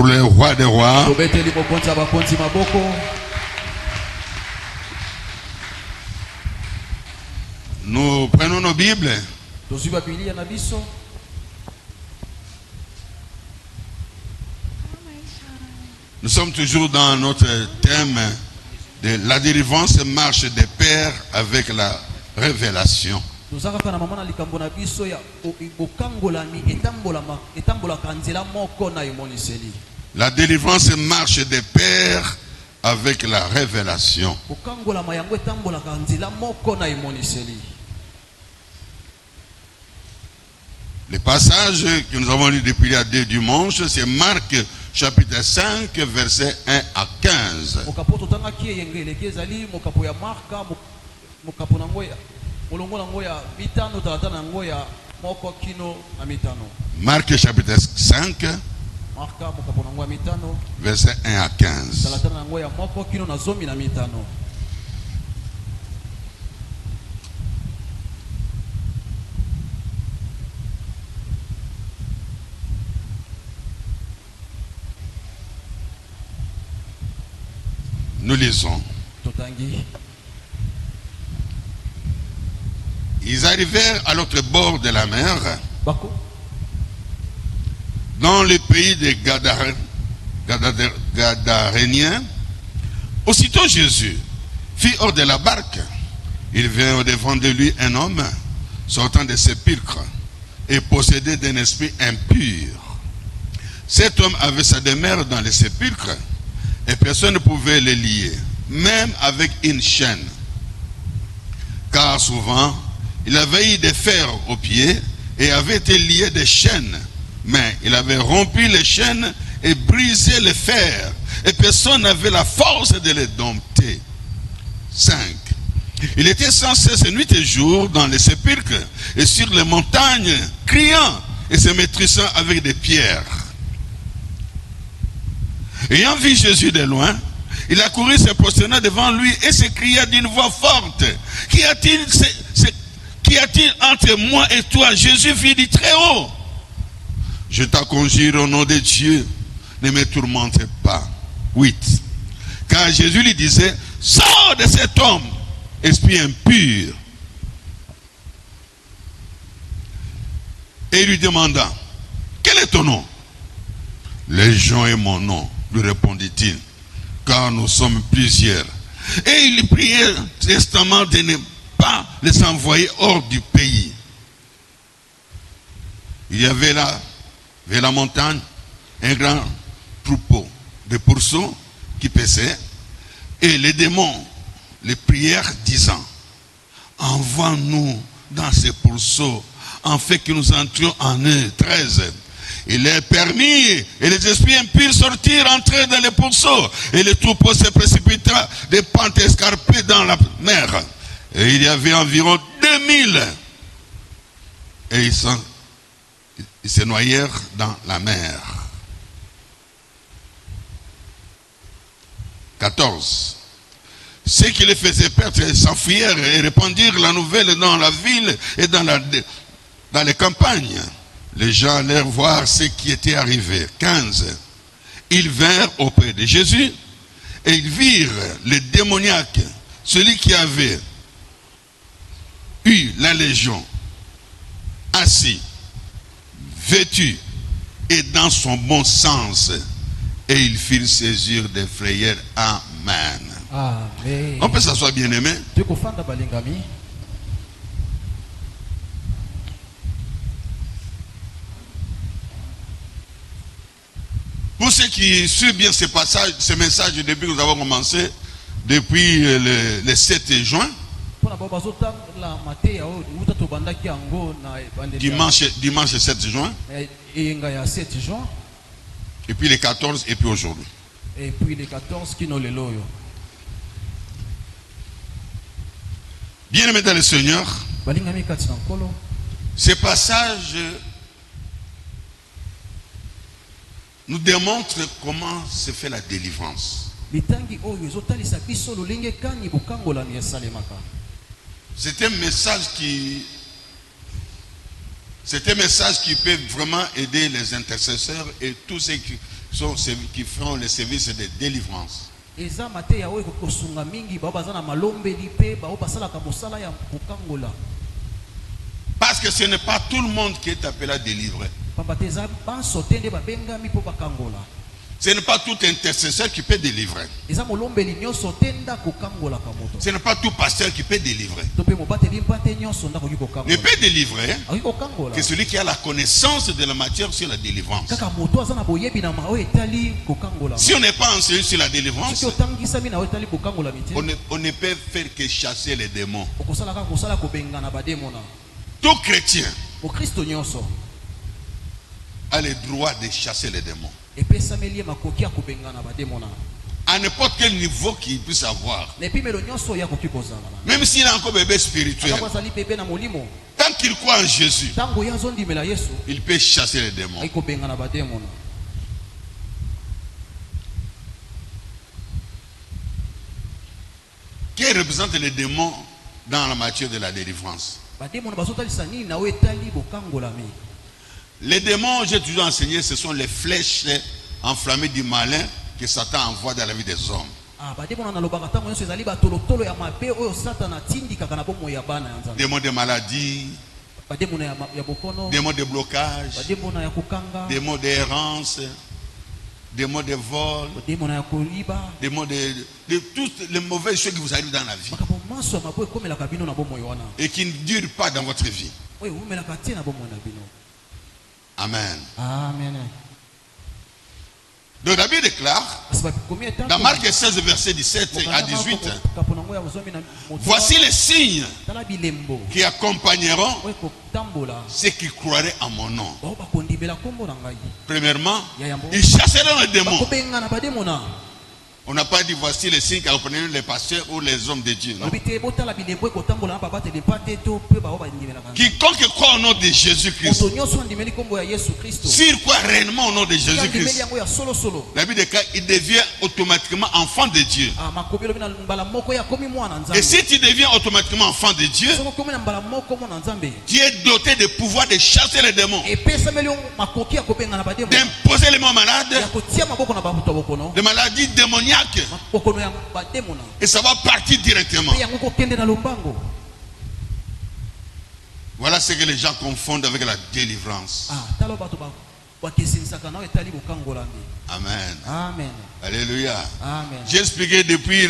pour le roi des rois. Nous prenons nos Bibles. Nous sommes toujours dans notre thème de la délivrance marche des pères avec la révélation. La délivrance marche des pères avec la révélation. Le passage que nous avons lu depuis les 2 dimanches, c'est Marc chapitre 5, versets 1 à 15. Marc chapitre 5, versets 1 à 15. Nous lisons. Ils arrivèrent à l'autre bord de la mer, dans le pays des Gadaréniens. Aussitôt Jésus fit hors de la barque. Il vint au-devant de lui un homme sortant des sépulcres et possédé d'un esprit impur. Cet homme avait sa demeure dans les sépulcres et personne ne pouvait le lier, même avec une chaîne. Car souvent, il avait eu des fers aux pieds et avait été lié des chaînes. Mais il avait rompu les chaînes et brisé les fers. Et personne n'avait la force de les dompter. 5. Il était sans cesse nuit et jour dans les sépulcres et sur les montagnes, criant et se maîtrisant avec des pierres. Ayant vu Jésus de loin, il accourut, se prosterna devant lui et s'écria d'une voix forte: Qu'y a-t-il entre moi et toi? Jésus fit du très haut: Je t'en conjure au nom de Dieu, ne me tourmente pas. 8. Car Jésus lui disait: Sors de cet homme, esprit impur. Et il lui demanda: Quel est ton nom? Légion est mon nom, lui répondit-il, car nous sommes plusieurs. Et il priait testament de ne pas les envoyer hors du pays. Il y avait là, vers la montagne, un grand troupeau de pourceaux qui paissaient, et les démons les prièrent disant: Envoie-nous dans ces pourceaux, en fait que nous entrions en eux. 13. Il est permis, et les esprits impurs sortirent, entrèrent dans les pourceaux, et le troupeau se précipita des pentes escarpées dans la mer. Et il y avait environ 2000. Et ils se noyèrent dans la mer. 14. Ceux qui les faisaient perdre s'enfuirent et répandirent la nouvelle dans la ville et dans les campagnes. Les gens allèrent voir ce qui était arrivé. 15. Ils vinrent auprès de Jésus et ils virent le démoniaque, celui qui avait eu la légion, assis, vêtu et dans son bon sens. Et ils firent saisir des frayeurs. Amen. Amen. On peut s'asseoir, bien-aimé. Pour ceux qui suivent bien ce passage, ce message depuis que nous avons commencé, depuis le 7 juin, dimanche 7 juin, et puis les 14, et puis aujourd'hui. Et puis les 14 qui n'ont le loyo. Bien-aimés dans le Seigneur, ce passage nous démontre comment se fait la délivrance. C'est un message qui peut vraiment aider les intercesseurs et tous ceux qui font le service de délivrance. eza mateya oyo kosunga mingi bao baza na malombeli pe bao basalaka mosala ya kokangola. Parce que ce n'est pas tout le monde qui est appelé à délivrer. Pamba te eza banso te nde babengami mpo bakangola. Ce n'est pas tout intercesseur qui peut délivrer. eza molombeli nyonso te nda kokangolaka moto. Ce n'est pas tout pasteur qui peut délivrer. to mpe mobateli mpa te nyonso nda koki Ne kokangola. peut délivrer akoki kokangola que celui qui a la connaissance de la matière sur la délivrance. kaka moto aza na boyebi na oyo etali kokangola. Si on n'est pas enseigné sur la délivrance, soki otangisami na oyo etali kokangola mite on ne peut faire que chasser les démons. okosala kaka mosala kobengana bademona. Tout chrétien mokristo nyonso a le droit de chasser les démons. epesameli ye makoki ya kobengana bademona À n'importe quel niveau qu'il puisse avoir. na epimelo nyonso oyo akoki kozala Même s'il est encore bébé spirituel. akango azali bebe na molimo Tant qu'il croit en Jésus, ntango ye azondimela yesu il peut chasser les démons. ayi kobengana bademona. Qui représente les démons dans la matière de la délivrance? bademona bazotalisa nini na oyo etali bokangolami. Les démons, j'ai toujours enseigné, ce sont les flèches enflammées du malin que Satan envoie dans la vie des hommes. bademona nalobaka ntango nyonso ezali batolotolo ya mabe oyo satana atindikaka na bomoi ya bana ya nzambe. Démons de maladie, bademona ya bokono, démons de blocage, bademona ya kokanga, démons d'errance, démons de vol, bademona ya koliba, démons de toutes les mauvaises choses qui vous arrivent dans la vie makambo maso ya mabe ekomelaka bino na bomoi wana et qui ne durent pas dans votre vie. oyo eumelaka te na bomoi na bino. Amen. Amen. Donc la Bible déclare, Kasi bakomi etango dans Marc 16, verset 17 à 18, kapo nango ya zomi na moto voici les signes tala bilembo qui accompagneront oyo kotambola ceux qui croiraient à mon nom. bao bakondimela nkombo na ngai. Premièrement, Ya yambo. ils chasseront les démons. bakobengana bademona. On n'a pas dit voici les signes qui accompagneront les pasteurs ou les hommes de Dieu. Non. Lobi te botala bilembo ekotambola na babateli mpa te to mpe bao bandimelaka ngai. Quiconque croit au nom de Jésus-Christ, moto nyonso andimeli nkombo ya yesu kristo s'il croit réellement au nom de andimeli Jésus-Christ, yango ya solosolo la Bible déclare il devient automatiquement enfant de Dieu. makomi elobi na mbala moko ye akomi mwana Et nzambe. si tu deviens automatiquement enfant de Dieu, soki okomi na mbala moko mwana nzambe tu es doté de pouvoir de chasser les démons, epesameli yo makoki ya kobengana bademona, d'imposer les mains aux malades, ya kotia maboko na babuto ya bokono, des maladies démoniaques, bokono ya bademona et ça va partir directement. mpe yango kokende na lombango. Voilà ce que les gens confondent avec la délivrance. tala bato bakesinisaka nao etali bokangolami. Amen. Amen. Alléluia. Amen. J'ai expliqué depuis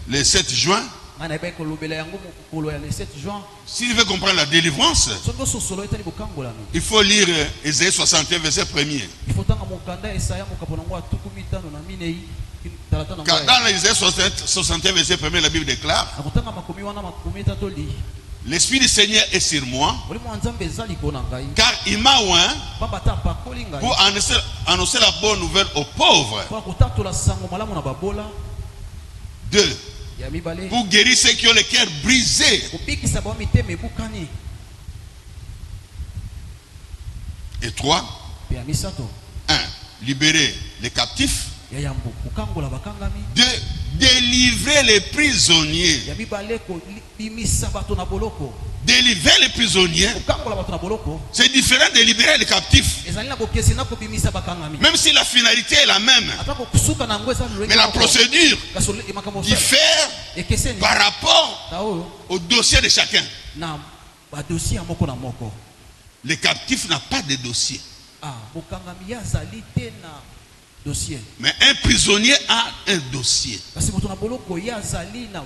le 7 juin. ngai nayebai kolobela yango mokolo ya le 7 juin. S'il veut comprendre la délivrance, soki ososolo etali bokangolami il faut lire Ésaïe 61, verset 1er. ifo tanga mokanda ya esaya mokapo nango ya tuku mitano na minei talata nango Car ya- dans Ésaïe 61, verset 1er, la Bible déclare, nakotanga makomi wana makomi etatoli l'Esprit du Seigneur est sur moi, molimo ya nzambe eza likolo na ngai car il m'a oint pamba ata apakoli ngai pour annoncer la bonne nouvelle aux pauvres. mpo akotatola sango malamu na babola. 2. Ya mibale Pour guérir ceux qui ont le cœur brisé. kobikisa bao mitema ebukani. Et 3. Mpe ya misato 1. Libérer les captifs. ya yambo kokangola bakangami. 2. Délivrer les prisonniers. Ya mibale kobimisa bato na boloko. Délivrer les prisonniers, kokangola bato na boloko c'est différent de libérer les captifs. ezali na bokesi na kobimisa bakangami. Même si la finalité est la même. ata kosuka na yango eza lolenge Mais la moko. procédure Kasi makambo diffère ekeseni par rapport na oyo au dossier de chacun. na badosie ya moko na moko. Le captif n'a pas de dossier. mokangami ye azali te na dossier, Mais un prisonnier a un dossier. kasi moto na boloko ye azali na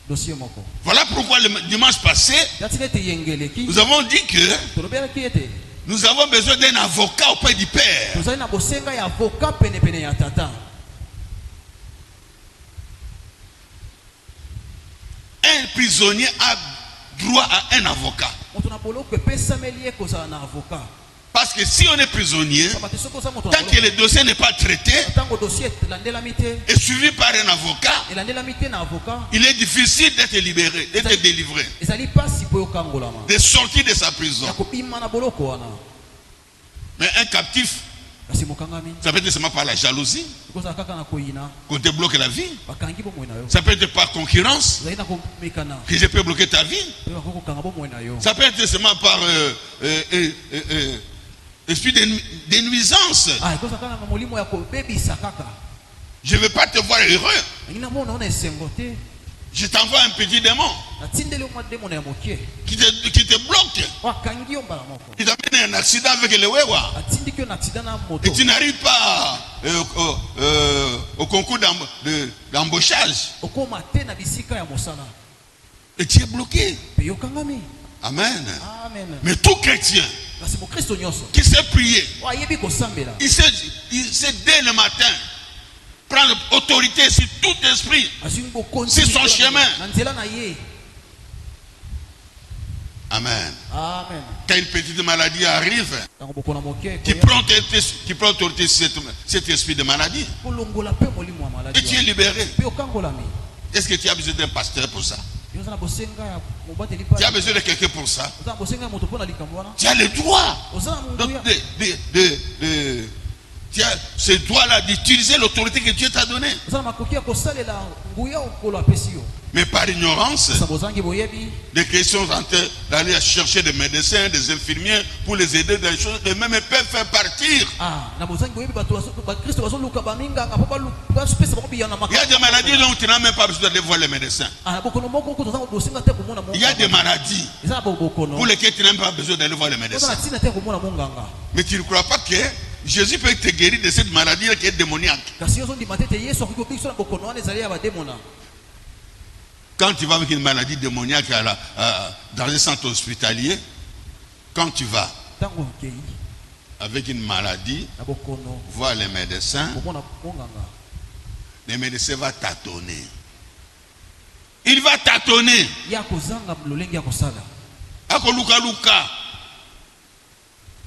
dossier moko. Voilà pourquoi le dimanche passé, yati nete yengeleki nous avons dit que tolobelaki ete nous avons besoin d'un avocat auprès du Père. tozali na bosenga ya avoka penepene ya tata. Un prisonnier a droit à un avocat. moto na boloko epesameli ye kozala na avoka. Parce que si on est prisonnier, Pamba te soki oza moto na tant que boloko le dossier n'est pas traité ntango dossier elandelami te et suivi par un avocat, elandelami te na avoka il est difficile d'être libéré, d'être délivré, ezali pasi mpo yokangolama de sortir de sa prison. ya kobima na boloko wana. Mais un captif, kasi mokangami ça peut être seulement par la jalousie, ekozala kaka na koyina qu'on te bloque la vie. bakangi bomoi na yo. Ça peut être par concurrence, ezali na komekana que je peux bloquer ta vie. mpe bakokokanga bomoi na yo. Ça peut être seulement par esprit de nuisance. Je ne veux pas te voir heureux. Je t'envoie un petit démon qui te bloque. Il t'amène un accident avec le Wewa. Et tu n'arrives pas au concours d'embauchage. Et tu es bloqué. Amen. Mais tout chrétien qui sait prier, il sait dès le matin prendre autorité sur tout esprit, sur son chemin. Amen. Quand une petite maladie arrive, tu prends autorité sur cet esprit de maladie et tu es libéré. Est-ce que tu as besoin d'un pasteur pour ça? Tu as besoin de quelqu'un pour ça? Tu as le droit tu as ce droit-là d'utiliser l'autorité que Dieu t'a donnée. Mais par ignorance, des questions d'aller chercher des médecins, des infirmiers pour les aider dans les choses, de même peuvent faire partir. Il y a des maladies dont tu n'as même pas besoin d'aller voir les médecins. Il y a des maladies pour lesquelles tu n'as même pas besoin d'aller voir les médecins. Mais tu ne crois pas que Jésus peut te guérir de cette maladie qui est démoniaque? Quand tu vas avec une maladie démoniaque dans un centre hospitalier, quand tu vas avec une maladie voir les médecins vont tâtonner. Il va tâtonner.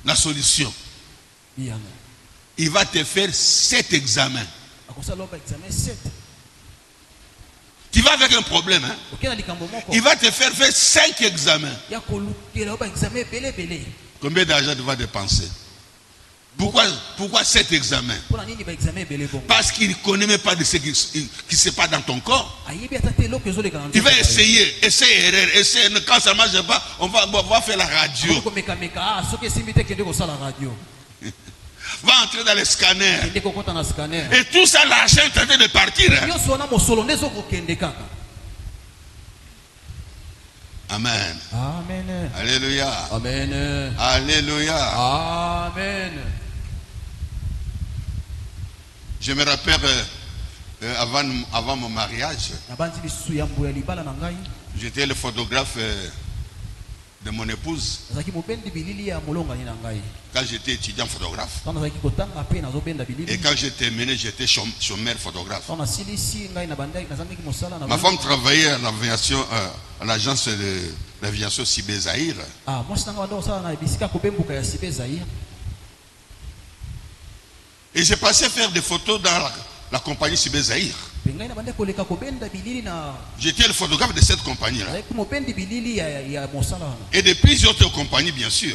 La solution. Il va te faire 7 examens. Tu vas avec un problème, hein? Il va te faire 5 examens. Combien d'argent tu vas dépenser? Pourquoi 7 examens? Parce qu'il ne connaît même pas de ce qui se passe dans ton corps. Il va essayer, erreur. Quand ça ne marche pas, on va faire la radio. Va entrer dans les scanners. Et tout ça, l'argent est en train de partir. Amen. Amen. Alléluia. Amen. Alléluia. Amen. Je me rappelle avant mon mariage, j'étais le photographe de mon épouse. Quand j'étais étudiant photographe. Et quand j'ai terminé, j'étais chômeur photographe. Ma femme travaillait à l'agence de l'aviation Sibé Zahir. Et j'ai passé à faire des photos dans la compagnie Sibé Zahir. J'étais le photographe de cette compagnie-là. Et de plusieurs autres compagnies, bien sûr.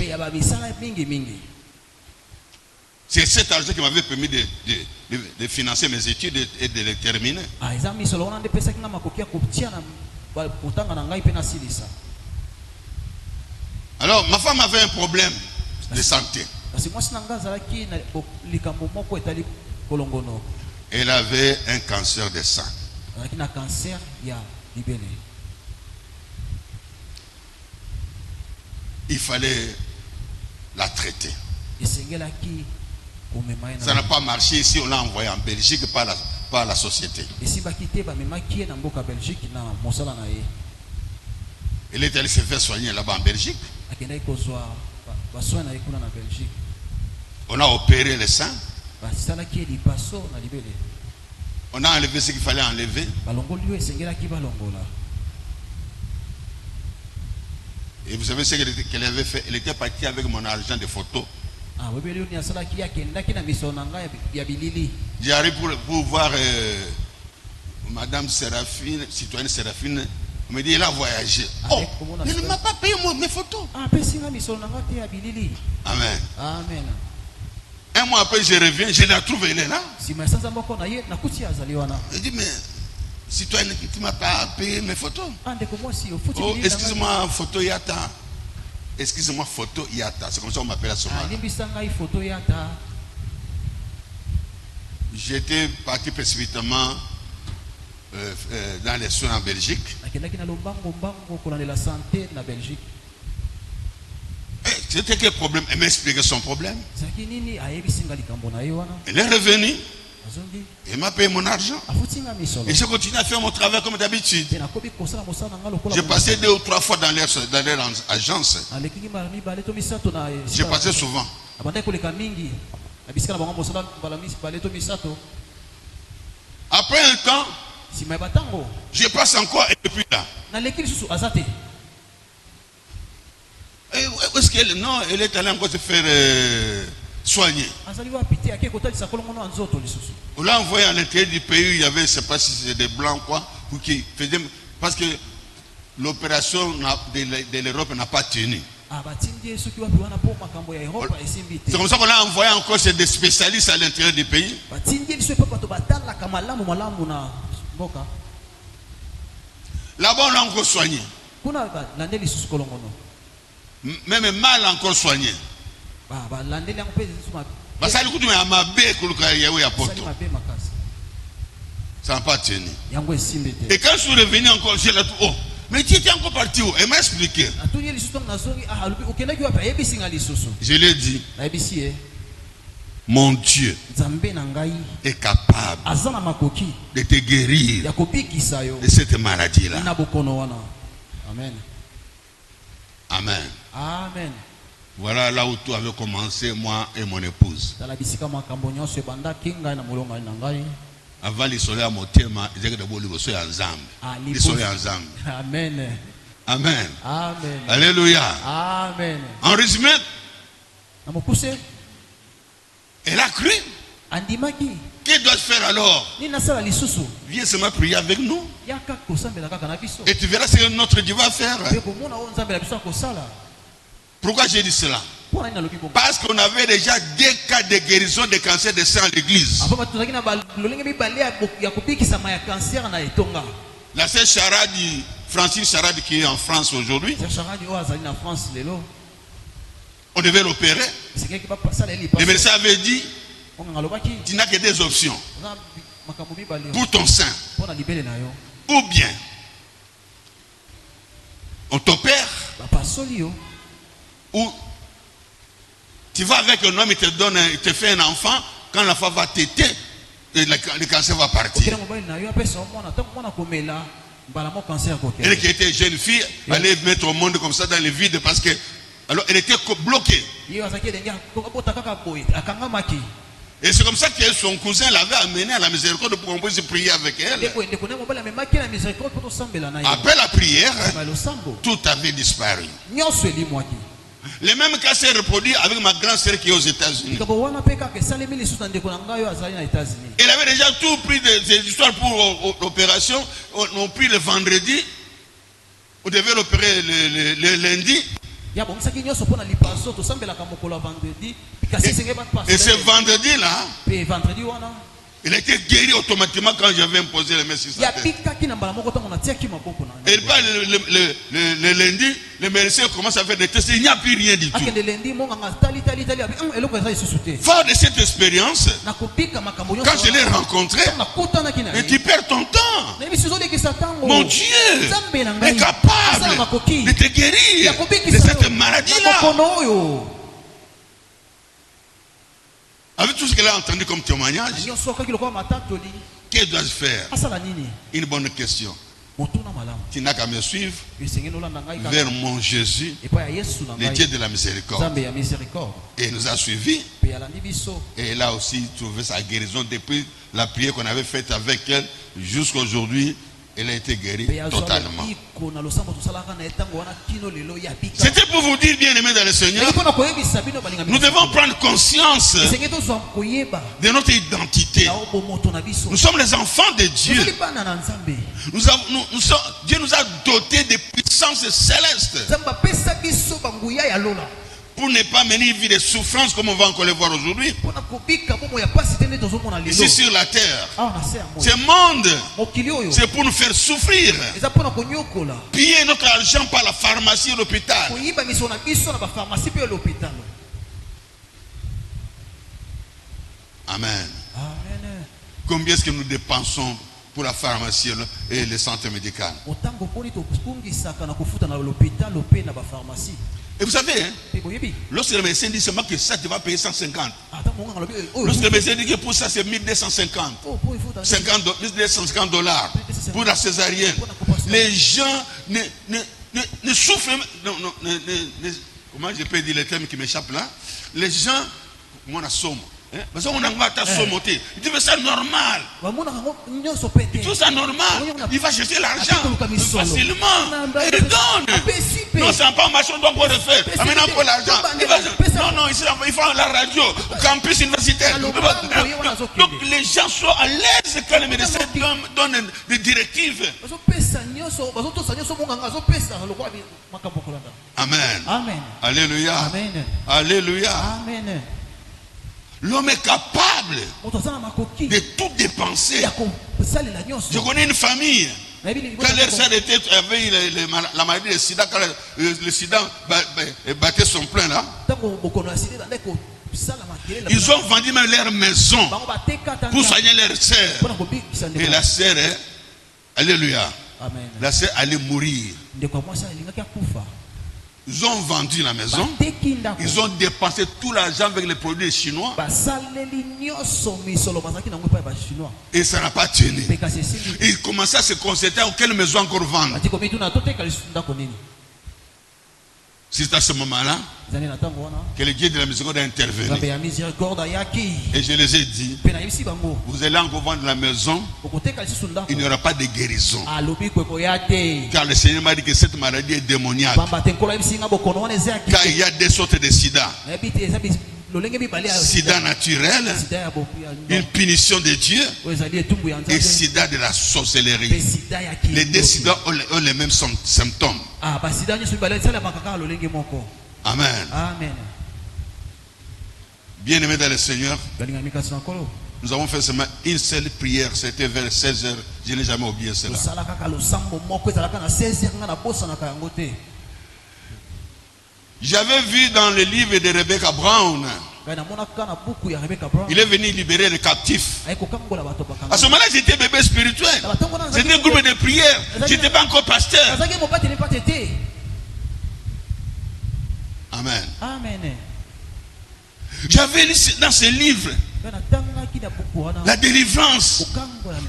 C'est cet argent qui m'avait permis de financer mes études et de les terminer. Alors, ma femme avait un problème de santé. Elle avait un cancer de sang. Il fallait la traiter. Ça n'a pas marché ici, on l'a envoyé en Belgique par la société. Elle est allée se faire soigner là-bas en Belgique. On a opéré le sang. On a enlevé ce qu'il fallait enlever. Et vous savez ce qu'elle avait fait? Elle était partie avec mon argent de photo. J'arrive pour voir Madame Séraphine, citoyenne Séraphine. On me dit, elle a voyagé. Oh, elle ne m'a pas payé mes photos. Amen. Amen. Un mois après, je reviens, je la trouve, elle est là. Elle dit, mais citoyenne, tu ne m'as pas payé mes photos. Oh, excuse-moi, photo Yata. excusez-moi, photo Yata. C'est comme ça qu'on m'appelle à ce moment. alimbisanga hii photo yata. J'étais parti précipitamment dans les soins en Belgique. akendaki na lombango mbango kolandela santé na Belgique. C'était quel problème? Elle m'a expliqué son problème. zaki nini ayebisinga likambo na ye wana. Elle est revenue. azongi Elle m'a payé mon argent. afutinga misolo. Et j'ai continué à faire mon travail comme d'habitude. te nakobi kosala mosala na nga lokola J'ai passé 2 ou 3 fois dans leur agence. alekiki mara mibale to misato na J'ai passé souvent. abandaki koleka mingi na bisika na bango mosala mbala mibale to misato. Après un temps, nsima ya batango je passe encore et puis là. naleki lisusu aza te. Et où est-ce qu'elle? Non, elle est allée encore se faire soigner. azali wapi te ake kotalisa kolongono ya nzoto lisusu. On l'a envoyé à l'intérieur du pays, il y avait, je ne sais pas si c'est des blancs quoi, pour qui faisaient, parce que l'opération de l'Europe n'a pas tenu. batindi ye soki wapi wana mpo makambo ya Europa esimbi te. C'est comme ça qu'on l'a envoyé encore chez des spécialistes à l'intérieur du pays. batindi ye biso epa bato batalaka malamu na mboka. Là-bas, on l'a encore soigné. kuna balande lisusu kolongono. Même mal encore soigné. balandeli yango mpe lisusu Basali kutu ya mabe kuluka yawe ya poto. mabe makasi Ça n'a pas tenu. yango esimbi te. Et quand je suis revenu encore, j'ai la oh, mais tu étais encore parti où? Elle m'a expliqué. atuni ye lisusu ntango nazongi alobi okendaki wapi ayebisinga lisusu. Je l'ai dit, nayebisi ye mon Dieu nzambe na ngai est capable aza na makoki de te guérir ya kobikisa yo de cette maladie-là. na bokono wana. Amen. Amen. Amen. Voilà là où tout avait commencé, moi et mon épouse. tala bisika makambo nyonso ebandaki ngai na molongai na ngai. Avant les soleils à motema, ils étaient d'abord les soleils ensemble. Les soleils ensemble. Amen. Amen. Amen. Alléluia. Amen. En résumé, na mokuse elle a cru. andimaki Qu'est-ce doit faire alors? nini nasala lisusu. Viens seulement prier avec nous. yaka kosambela kaka na biso Et tu verras ce que notre Dieu va faire. mpe komona oyo nzambe na biso akosala. Pourquoi j'ai dit cela? mpo nani nalobi bongo. Parce qu'on avait déjà 2 cas de guérison de cancer de sein à l'église. apo bato tozalaki na lolenge mibale ya kobikisama ya kancer na etonga. La sœur Charadi, Francine Charadi qui est en France aujourd'hui, sercharadi oyo azali na France lelo on devait l'opérer. esekeki basala ye Le lipaso. médecin avait dit, onganga alobaki tu n'as que 2 options oza makambo mibale pour ton sein. mpo na libele na yo. Ou bien, on t'opère, bapasoli yo ou tu vas avec un homme, il te fait un enfant, quand l'enfant va téter, le cancer va partir. okela mobali na yo apesa omwana ntango mwana komela mbala mo cancer Elle qui kokende. était jeune fille, allait mettre au monde comme ça dans le vide parce que, alors elle était bloquée. ye azalaki elenge abota kaka boye akangamaki. Et c'est comme ça que son cousin l'avait amené à la miséricorde pour qu'on puisse prier avec elle. ndeko na mobali amemaki na miséricorde mpo tosambela na ye. Après la prière, ma losambo tout avait disparu. nyonso elimwaki. Le même cas s'est reproduit avec ma grande sœur qui est aux États-Unis. likambo wana mpe kaka esalemi lisusu na ndeko na ngai oyo azali na États-Unis. Elle avait déjà tout pris des histoires pour l'opération. On pris le vendredi. On devait l'opérer le lundi. ya bongisaki nyonso mpo na lipaso tosambelaka mokolo ya vendredi kasi esenge Et ce vendredi-là, mpe vendredi wana il a été guéri automatiquement quand j'avais imposé les mains sur sa tête. yabikaki na mbala moko ntango natiaki maboko na Et pas le lundi, le médecin commence à faire des tests. Il n'y a plus rien du tout. akende lendi monganga tali abi eloko eza lisusu te. Fort de cette expérience, nakobika makambo nyonso quand je l'ai rencontré, nakutanaki na et tu perds ton temps. nayebi si ozolekisa ntango. Mon Dieu nzambe na est ngai capable asala makoki de te guérir ya de kobikisa cette yo na maladie-là. mokono oyo. Avec tout ce qu'elle a entendu comme témoignage, nyonso akaki lokola matatoli qu'est-ce que dois-je faire? asala nini. Une bonne question. motuna malamu Tu n'as qu'à me suivre esengeli olanda ngai kaka vers mon Jésus, epai ya yesu na le Dieu ngai de la miséricorde. nzambe ya miséricorde Et il nous a suivis. mpe alandi biso. Et elle a aussi trouvé sa guérison depuis la prière qu'on avait faite avec elle jusqu'à aujourd'hui. Elle a été guérie mpe azwa totalement. lobiko na losambo tosalaka na ye ntango wana kino lelo yabika. C'était pour vous dire, bien aimés dans le Seigneur, Eki mpona koyebisa bino balinga nous devons prendre conscience esengeli tozwa koyeba de notre identité. na obomoto na biso. Nous sommes les enfants de Dieu. tozali bana na nzambe. Dieu nous a dotés de puissances célestes. nzambe apesa biso banguya ya lola. pour ne pas mener une vie de souffrance comme on va encore le voir aujourd'hui. Ici sur la terre, ce monde, c'est pour nous faire souffrir. Piller notre argent par la pharmacie et l'hôpital. Amen. Combien est-ce que nous dépensons pour la pharmacie et le centre médical? Et vous savez, hein, lorsque le médecin dit seulement que ça, tu vas payer 150. Lorsque le médecin dit que pour ça, c'est 1250. 1250 dollars pour la césarienne. Les gens ne souffrent. Comment je peux dire les termes qui m'échappent là? Les gens, moi, on a somme. Parce qu'on a sauté. Il dit, mais c'est normal. Il trouve ça normal. Il va chercher l'argent facilement. Et il donne. Non, c'est pas un machin, on doit encore le faire. Maintenant, pour l'argent. Non, il faut la radio, au campus universitaire. Donc, les gens sont à l'aise quand les médecins donnent des directives. Amen. Alléluia. Alléluia. L'homme est capable de tout dépenser. Je connais une famille. Quand leur sœur avait la maladie de sida, quand le sida battait son plein là, ils ont vendu même leur maison pour soigner leur sœur. Et la sœur, alléluia, la sœur allait mourir. Ils ont vendu la maison, ils ont dépensé tout l'argent avec les produits chinois. Et ça n'a pas tenu. Ils commençaient à se concerter à quelle maison encore vendre. C'est à ce moment-là que le Dieu de la miséricorde a intervenu. Et je les ai dit, vous allez encore vendre la maison, il n'y aura pas de guérison. Car le Seigneur m'a dit que cette maladie est démoniaque. Car il y a des sortes de sida. Sida naturel, une punition de Dieu, et sida de la sorcellerie. Les deux sida ont les mêmes symptômes. Amen. Bien-aimés dans le Seigneur, nous avons fait seulement une seule prière, c'était vers 16h. Je n'ai jamais oublié cela. J'avais vu dans le livre de Rebecca Brown, il est venu libérer les captifs. À ce moment-là, j'étais bébé spirituel. C'était un groupe de prière. Je n'étais pas encore pasteur. Amen. J'avais lu dans ce livre la délivrance,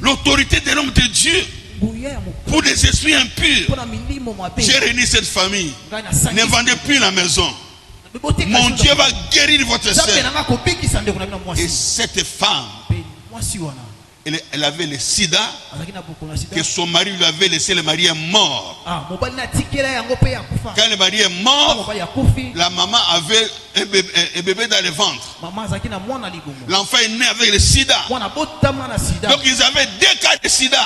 l'autorité de l'homme de Dieu pour des esprits impurs. J'ai réuni cette famille. Ne vendez plus la maison. Mon Dieu va guérir votre sœur. Et cette femme, elle avait le sida, que son mari lui avait laissé. Le mari est mort. Quand le mari est mort, la maman avait un bébé dans le ventre. L'enfant est né avec le sida. Donc ils avaient 2 cas de sida.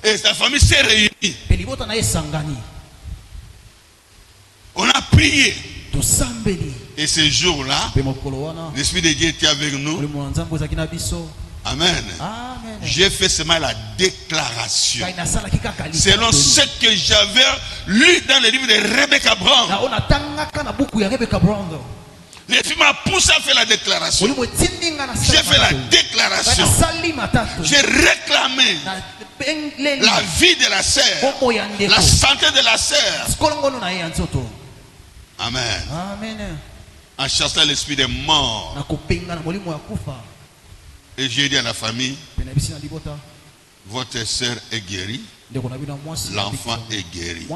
Et sa famille s'est réunie. On a prié. Et ce jour-là, l'Esprit de Dieu était avec nous. Amen. J'ai fait seulement la déclaration. Selon ce que j'avais lu dans le livre de Rebecca Brown. L'Esprit m'a poussé à faire la déclaration. J'ai fait la déclaration. J'ai réclamé la vie de la sœur, la santé de la sœur. Amen. En chassant l'esprit des morts. Et j'ai dit à la famille, votre sœur est guérie, l'enfant est guéri.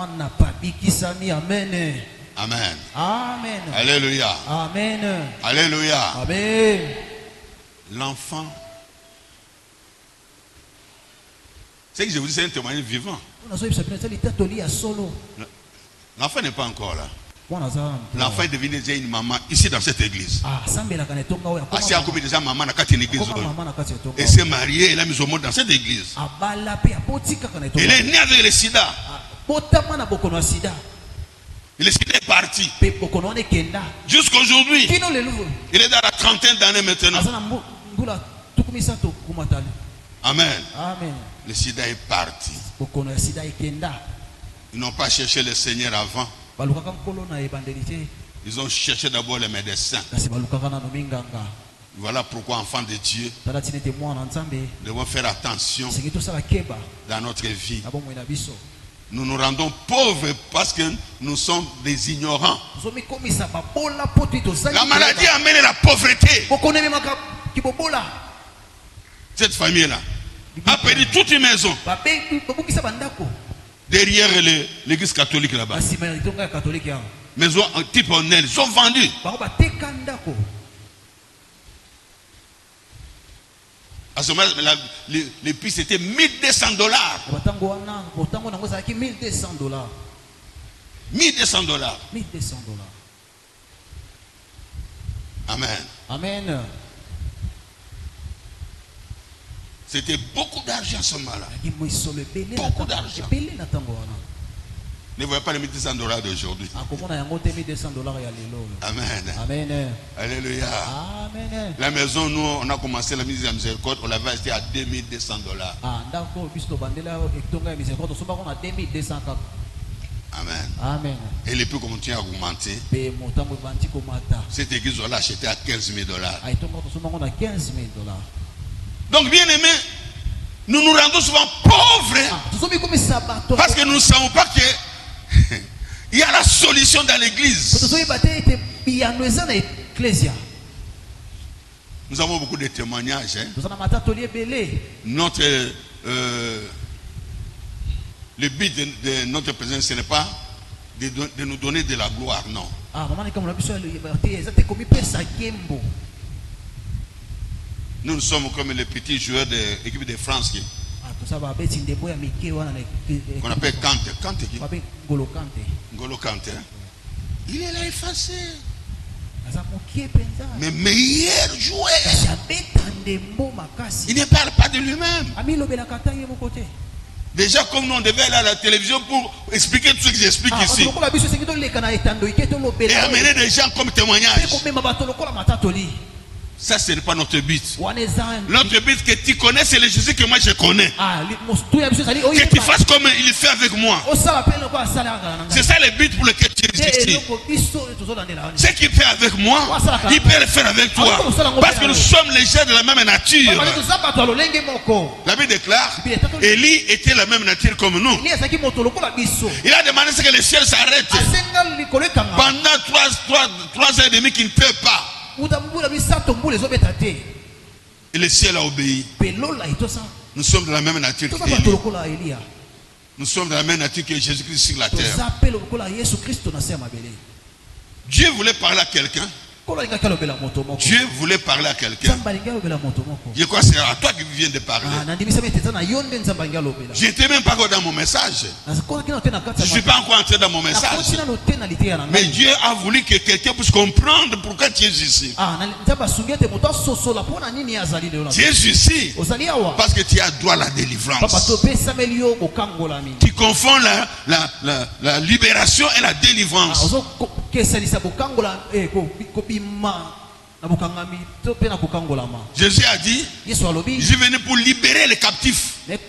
Amen. Alléluia. Alléluia. L'enfant, c'est que je vous dis, c'est un témoignage vivant. L'enfant n'est pas encore là. L'enfant est devenu déjà une maman ici dans cette église. Assis à côté déjà maman dans une église. Et s'est mariée, elle a mis au monde dans cette église. Elle est née avec le sida. Le sida est parti. Jusqu'à aujourd'hui, il est dans la trentaine d'années maintenant. Amen. Le sida est parti. Ils n'ont pas cherché le Seigneur avant. Ils ont cherché d'abord les médecins. Voilà pourquoi, enfants de Dieu, nous devons faire attention dans notre vie. Nous nous rendons pauvres parce que nous sommes des ignorants. La maladie a amené la pauvreté. Cette famille-là a perdu toute une maison derrière l'église catholique là-bas. Maison type honnête, ils ont vendu. À ce moment, les prix c'était $1200. $1200. Amen. Amen. C'était beaucoup d'argent à ce moment-là. Beaucoup d'argent. Ne voyez pas les $1200 d'aujourd'hui. Amen. Amen. Alléluia. Amen. La maison, nous, on a commencé la mise en miséricorde, on l'avait acheté à $2200. Amen. Amen. Et les prix continuent à augmenter. Cette église, on l'a acheté à $15,000. Donc, bien aimé, nous nous rendons souvent pauvres parce que nous ne savons pas que il y a la solution dans l'église. Nous avons beaucoup de témoignages. Notre le but de notre présence, ce n'est pas de nous donner de la gloire, non. Nous sommes comme les petits joueurs de l'équipe de France qu'on appelle Kante. N'Golo Kante. Il est là effacé. Mais meilleur joueur. Il ne parle pas de lui-même. Déjà, comme nous, on devait aller à la télévision pour expliquer tout ce que j'explique ici. Et amener des gens comme témoignage. Ça, ce n'est pas notre but. Notre but, que tu connais, c'est le Jésus que moi je connais. Que tu fasses comme il fait avec moi. C'est ça le but pour lequel tu es ici. Ce qu'il fait avec moi, il peut le faire avec toi. Parce que nous sommes les gens de la même nature. La Bible déclare, Élie était la même nature comme nous. Il a demandé que le ciel s'arrête. Pendant 3 ans et demi qu'il ne peut pas. Et le ciel a obéi. Nous sommes de la même nature qu'Élie. Nous sommes de la même nature que Jésus-Christ sur la terre. Dieu voulait parler à quelqu'un. Dieu voulait parler à quelqu'un. Je crois que c'est à toi qui viens de parler. Je n'étais même pas encore dans mon message. Je ne suis pas encore entré dans mon message. Mais Dieu a voulu que quelqu'un puisse comprendre pourquoi tu es ici. Tu es ici parce que tu as droit à la délivrance. Tu confonds la libération et la délivrance. Jésus a dit, je suis venu pour libérer les captifs et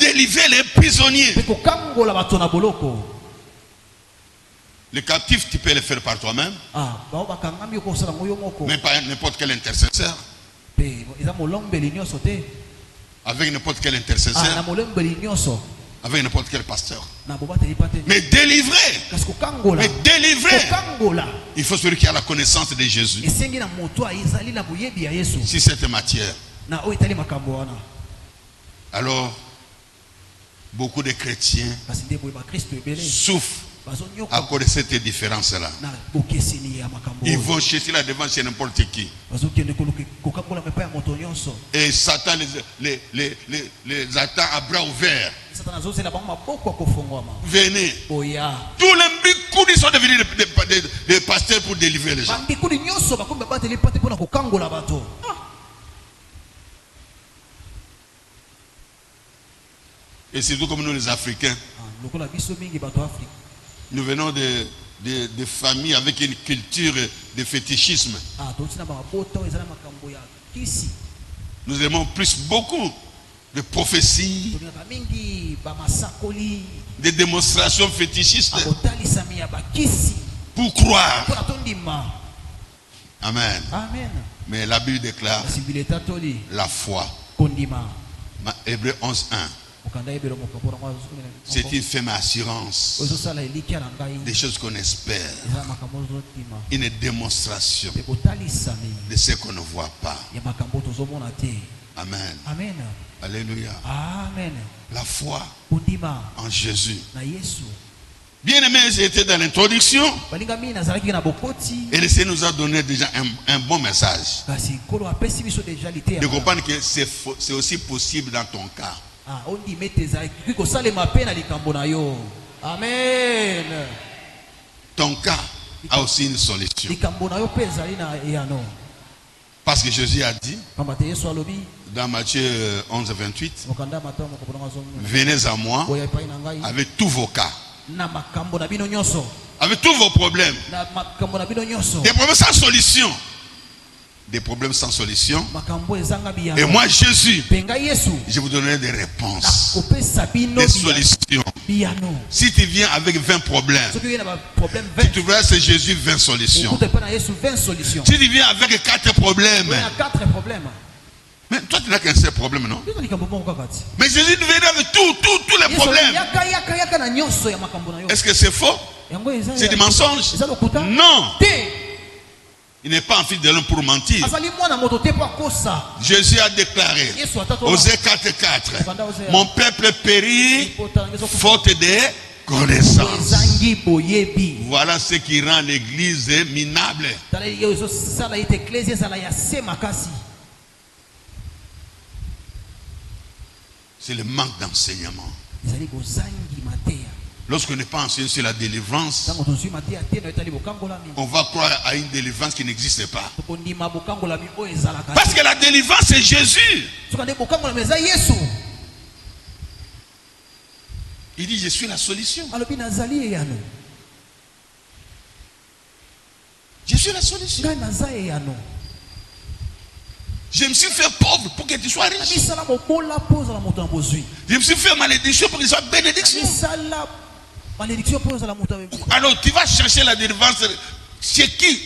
délivrer les prisonniers. Les captifs, tu peux les faire par toi-même, mais pas n'importe quel intercesseur. Avec n'importe quel intercesseur, avec n'importe quel pasteur. Mais délivrer, il faut celui qui a la connaissance de Jésus. Si cette matière, alors beaucoup de chrétiens souffrent à cause de cette différence-là. Ils vont chercher la devant chez n'importe qui. Et Satan les attend à bras ouverts. Venez. Tous les Bikoudi sont devenus des pasteurs pour délivrer les gens. Et surtout comme nous les Africains, lokola biso mingi bato Afrique nous venons de familles avec une culture de fétichisme. totina ba mabota ezala makambo ya kisi Nous aimons plus beaucoup de prophéties, tolingaka mingi ba masakoli des démonstrations fétichistes abotalisami ya bakisi pour croire. mpona tondima. Amen. Amen. Mais la Bible déclare Basibile tatoli la foi. kondima Hébreu 11.1. okanda ebelo mokapora mwa C'est une ferme assurance ozosala elikia na ngai des choses qu'on espère. ezala makambo ozotima Une démonstration mpe botalisami de ce qu'on ne voit pas. ya makambo tozomona te. Amen. Amen. Alléluia. Amen. La foi kondima en Jésus. na Yesu. Bien-aimés, j'étais dans l'introduction balinga mingi nazalaki na bokoti et le Seigneur nous a donné déjà un bon message. kasi nkolo apesi biso deja lite De comprendre que c'est aussi possible dans ton cas. ondima ete ezalaki kosalema mpe na likambo na yo. Amen. Ton cas a aussi une solution. likambo na yo mpe ezali na eyano Parce que Jésus a dit pamba te Yesu alobi dans Matthieu 11:28, mokanda matawa mokopona azomona venez à moi boya epai na ngai avec tous vos cas, na makambo na bino nyonso avec tous vos problèmes. na makambo na bino nyonso Des problèmes sans solution. Des problèmes sans solution. makambo ezanga biyano. Et moi, Jésus, mpe ngai Yesu je vous donnerai des réponses, nakopesa bino des solutions. biyano. Si tu viens avec 20 problèmes, soki oye na baproblème tu 20 trouveras c'est Jésus 20 solutions. okuta epai na Yesu 20 solutions. Si tu viens avec 4 problèmes, oye na 4 problèmes mais toi tu n'as qu'un seul problème, non? biso likambo moko kaka ti Mais Jésus venait avec tous les Yesu problèmes. yaka na nyonso ya makambo na yo. Est-ce que c'est faux? yango eza C'est des mensonges? eza lokuta Non. te Il n'est pas un fils de l'homme pour mentir. azali mwana moto te po akosa. Jésus a déclaré, Yesu atatola Osée 4:4, mon peuple périt faute de connaissance. ezangi boyebi. Voilà ce qui rend l'église minable. tala yo ezosala ete eklesi ezala ya se makasi. C'est le manque d'enseignement. ezali kozangi mateya Lorsqu'on n'est pas enseigné sur la délivrance, ntango tozwi mateya te na etali bokangolami on va croire à une délivrance qui n'existe pas. tokondima bokangolami oyo ezalaka Parce que la délivrance, c'est Jésus. soka nde bokangolami eza Yesu. Il dit, je suis la solution. alobi nazali eyano Je suis la solution. ngai naza eyano Je me suis fait pauvre pour que tu sois riche. namisala mobola mpo ozala moto na bozwi. Je me suis fait malédiction pour que tu sois bénédiction. namisala malédiction mpo ozala moto ya Alors tu vas chercher la délivrance chez qui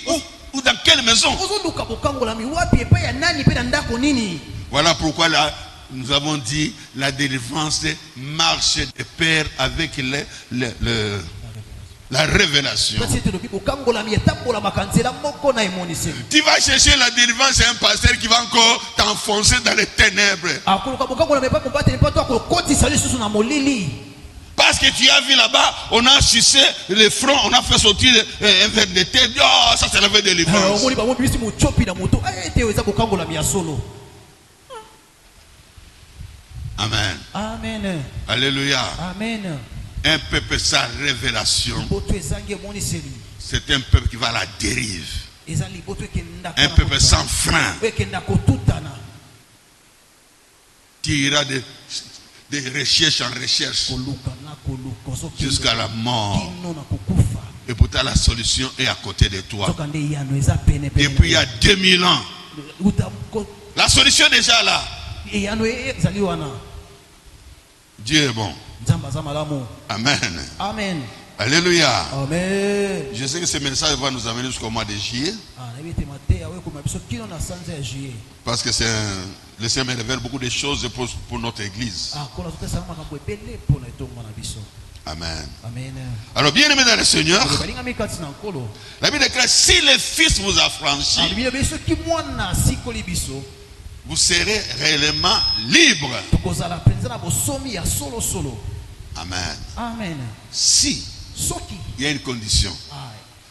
ou dans quelle maison? ozoluka bokangolami wapi epai ya nani mpe na ndako nini. Voilà pourquoi là, nous avons dit la délivrance marche de pair avec la révélation. kasi ete lobi bokangolami etambolamaka nzela moko na emoniseli. Tu vas chercher la délivrance, c'est un pasteur qui va encore t'enfoncer dans les ténèbres. akoluka bokangolami epai mobateli mpo to akokotisa lisusu na molili. Parce que tu as vu là-bas, on a sucé le front, on a fait sortir un verre de thé. Oh, ça c'est la vraie délivrance. omoni bango bisi mochopi na moto ete eza bokangolami ya solo. Amen. Amen. Alléluia. Amen. Un peuple sans révélation, liboto ezangi emoniseli c'est un peuple qui va à la dérive. eza liboto ekendaka Un na peuple kotana. sans frein. ekenda kotutana. Qui ira de recherche en recherche koluka na koluka ozokende jusqu'à la mort. kino na kokufa. Et pourtant la solution est à côté de toi. soka nde eyano eza pene pene. Depuis il y a 2000 ans, uta la solution est déjà là. eyano ezali wana. Dieu est bon. nzambe aza malamu. Amen. Amen. Alléluia. Amen. Je sais que ce message va nous amener jusqu'au mois de juillet. nayebi ete mateya oyo ekoma biso kino na sanza ya juillet. Parce que le Seigneur me révèle beaucoup de choses pour notre église. kola azopesaka makambo ebele mpo na etongo na biso. Amen. Amen. Alors bien aimé dans le Seigneur, balingami kati na nkolo. la Bible déclare, si le Fils vous a franchi, bilobi soki mwana asikoli biso vous serez réellement libre. tokozala mpenza na bosomi ya solosolo. Amen. Amen. Si, soki il y a une condition.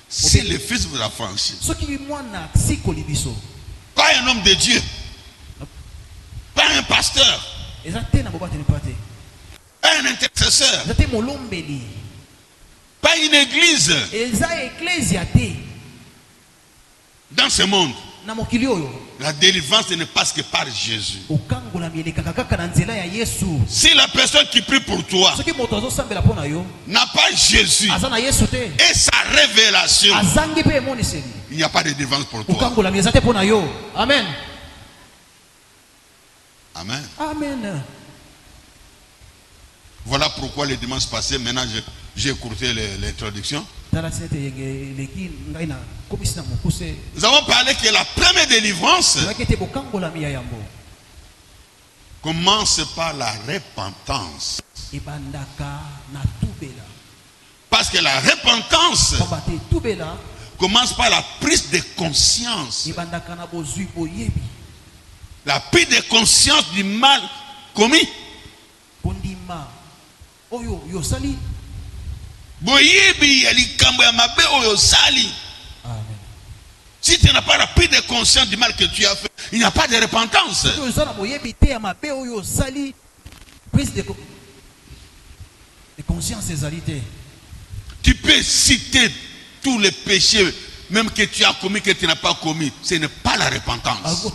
Si le Fils vous a franchi, soki mwana asikoli biso pas un homme de Dieu, pas un pasteur, eza te na bobateli mpa te, pas un intercesseur, eza te molombeli, pas une église eza eklesia te dans ce monde. na mokili oyo la délivrance ne passe que par Jésus. okangola mielekaka kaka na nzela ya Yesu. Si la personne qui prie pour toi soki moto azosambela mpo na yo n'a pas Jésus aza na Yesu te et sa révélation, azangi mpe emoniseli il n'y a pas de délivrance pour toi. okangola eza te mpo na yo. Amen. Amen. Amen. Voilà pourquoi le dimanche passé, maintenant j'ai écourté l'introduction. Nous avons parlé que la première délivrance commence par la repentance. Parce que la repentance commence par la prise de conscience. La prise de conscience du mal commis. Si tu n'as pas la prise de conscience du mal que tu as fait, il n'y a pas de repentance. Tu peux citer tous les péchés, même que tu as commis, que tu n'as pas commis. Ce n'est pas la repentance.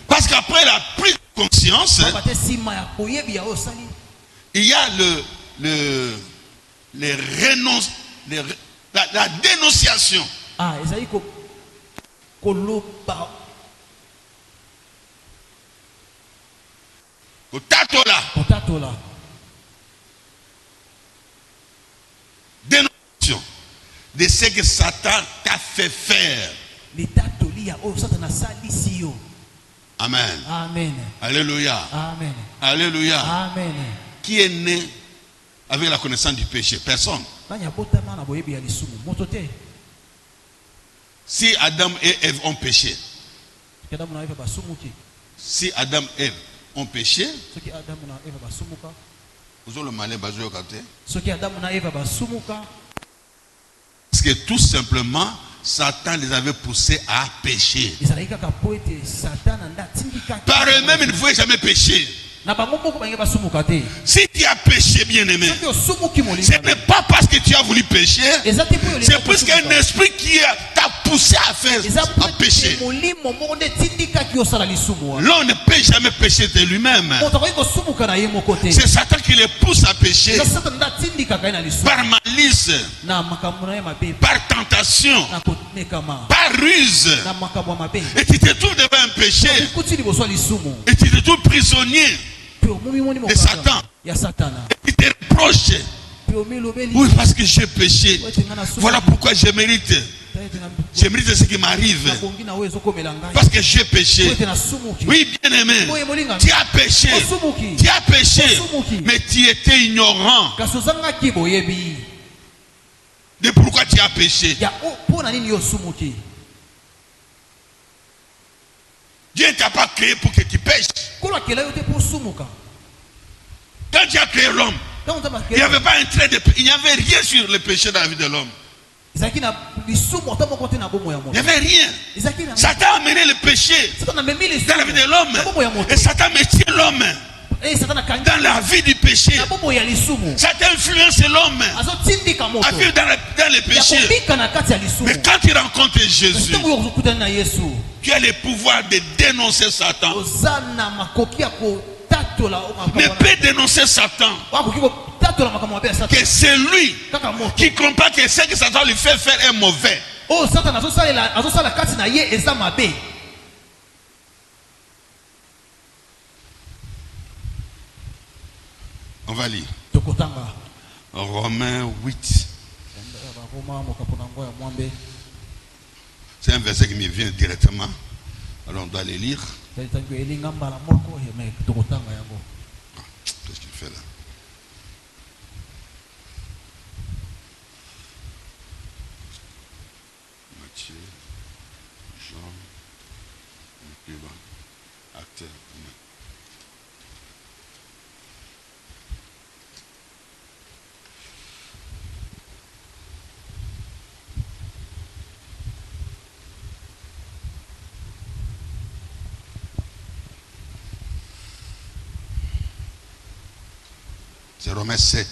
Parce qu'après la prise de conscience, il y a la dénonciation. Dénonciation de ce que Satan t'a fait faire. Amen. Amen. Alléluia. Amen. Alléluia. Amen. Qui est né avec la connaissance du péché? Personne. Si Adam et Ève ont péché, si Adam et Ève ont péché, vous avez le malin basé au côté. Parce que tout simplement, Satan les avait poussés à pécher. Par eux-mêmes, ils ne pouvaient jamais pécher. Si tu as péché, bien-aimé, ce n'est pas parce que tu as voulu pécher, c'est parce qu'il y a un esprit qui t'a poussé à pécher. L'homme ne peut jamais pécher de lui-même. C'est Satan qui les pousse à pécher par malice, par tentation, par ruse. Et tu te trouves devant un péché et tu te trouves prisonnier de Satan. Et tu te reproches. Oui, parce que j'ai péché. Voilà pourquoi je mérite. Je mérite ce qui m'arrive. Parce que j'ai péché. Oui, bien aimé. Tu as péché. Tu as péché. Mais tu étais ignorant de pourquoi tu as péché. Dieu ne t'a pas créé pour que tu pêches. Quand tu as créé l'homme, il n'y avait pas un trait de péché. Il n'y avait rien sur le péché dans la vie de l'homme. Il n'y avait rien. Satan a amené le péché dans la vie de l'homme. Et Satan mettait l'homme dans la vie du péché. Satan influence l'homme à vivre dans le péché. Mais quand tu rencontres Jésus, tu as le pouvoir de dénoncer Satan. Ne peut dénoncer Satan que c'est lui qui comprend que ce que Satan lui fait faire est mauvais. On va lire Romains 8. C'est un verset qui me vient directement. Alors on doit les lire. Qu'est-ce qu'il fait là? Matthieu, Jean, Acte. C'est Romains 7.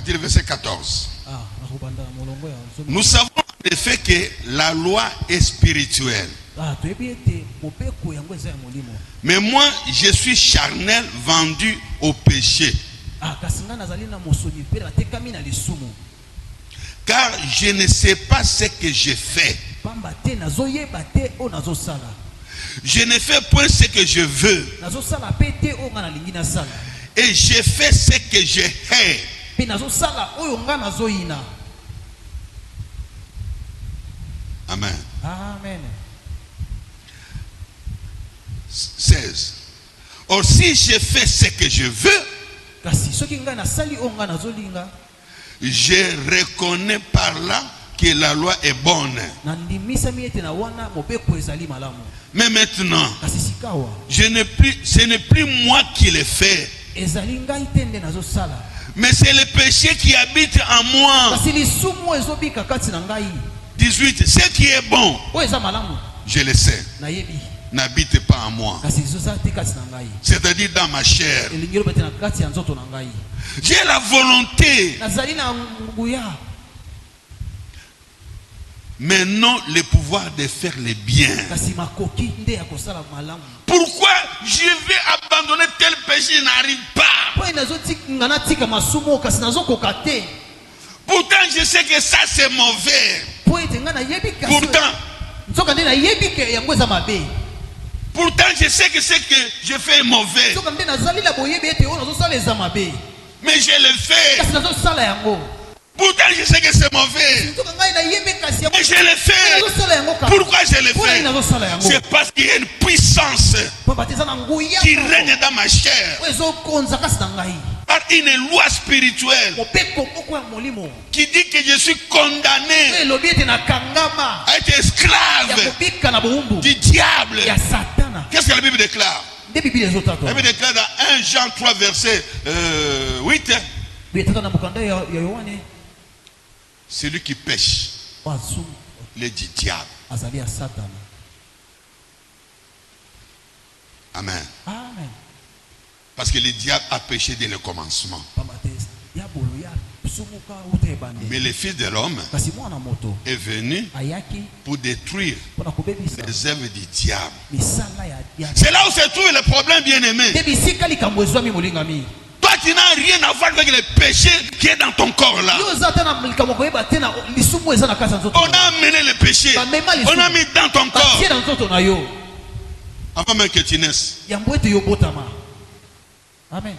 partir du verset 14. Ah, nakubanda molongo ya zomi. Nous savons en effet que la loi est spirituelle. Ah, toyebi ete mopeko yango eza ya molimo. Mais moi, je suis charnel, vendu au péché. Ah, kasi nga nazali na mosoni pe natekami na lisumu. Car je ne sais pas ce que je fais. Pamba te nazoyeba te o nazosala. Je ne fais point ce que je veux. Nazosala pe te o nga nalingi nasala. Et je fais ce que je hais. Pe nazosala oyo nga nazoyina. Amen. Amen. 16. Or si je fais ce que je veux, Kasi soki nga nasali o nga nazolinga, je reconnais par là que la loi est bonne. nandimisami ete na wana mopeko ezali malamu. Mais maintenant, Kasi sikawa ce n'est plus moi qui le fais, ezali ngai te nde nazosala. mais c'est le péché qui habite en moi. Kasi lisumu ezobika kati na ngai. 18. Ce qui est bon, O eza malamu je le sais, nayebi. n'habite pas en moi. Kasi ezosala te kati na ngai. C'est-à-dire dans ma chair. Elingi loba te na kati ya nzoto na ngai. J'ai la volonté, Nazali na nguya. mais non le pouvoir de faire le bien. Kasi makoki nde ya kosala malamu. Pourquoi je vais abandonner tel péché, je n'arrive pas. Po nazotika natika masumu kasi nazokoka te. Pourtant, je sais que ça c'est mauvais. Po ete nga nayebi kasi. Pourtant, Nzoka nde nayebi ke yango eza mabe. pourtant, je sais que ce que je fais est mauvais. Nzoka nde nazali la boyebi ete o nazosala eza mabe. Mais je le fais. Kasi nazosala yango. Pourtant, je sais que c'est mauvais. Nzoka ngai nayebi kasi yango. Mais je le fais. Nazosala yango ka. Pourquoi je le Po fais? nazosala yango. C'est parce qu'il y a une puissance Po bateza na nguya. qui règne dans ma chair O ezokonza kasi na ngai. par une loi spirituelle Mopeko moko ya molimo. qui dit que je suis condamné Elobi ete nakangama. à être Ya esclave kobika na boumbu. du diable. Ya satana. Qu'est-ce que la Bible déclare? Nde Biblia ezotata. La Bible déclare dans 1 Jean 3 verset 8, Bietata na bokanda ya Yohane. celui qui pêche, Wasumu le dit diable. azali ya satana. Amen. Amen. Parce que le diable a péché dès le commencement. Pamba te diabolo ya sumuka ute ebande. Mais le Fils de l'homme Kasi mwana moto est venu ayaki pour détruire mpona kobebisa les œuvres du diable. misala ya C'est là où se trouve le problème, bien-aimé. nde bisika likambo ezwami molingami. Toi, tu n'as rien à voir avec le péché qui est dans ton corps là. Yo oza ata na likambo koyeba te na lisumu eza na kati ya nzoto. On a amené le péché. On a mis dans ton corps. batie na nzoto na yo Avant même que tu naisses. yambo ete yobotama. Amen.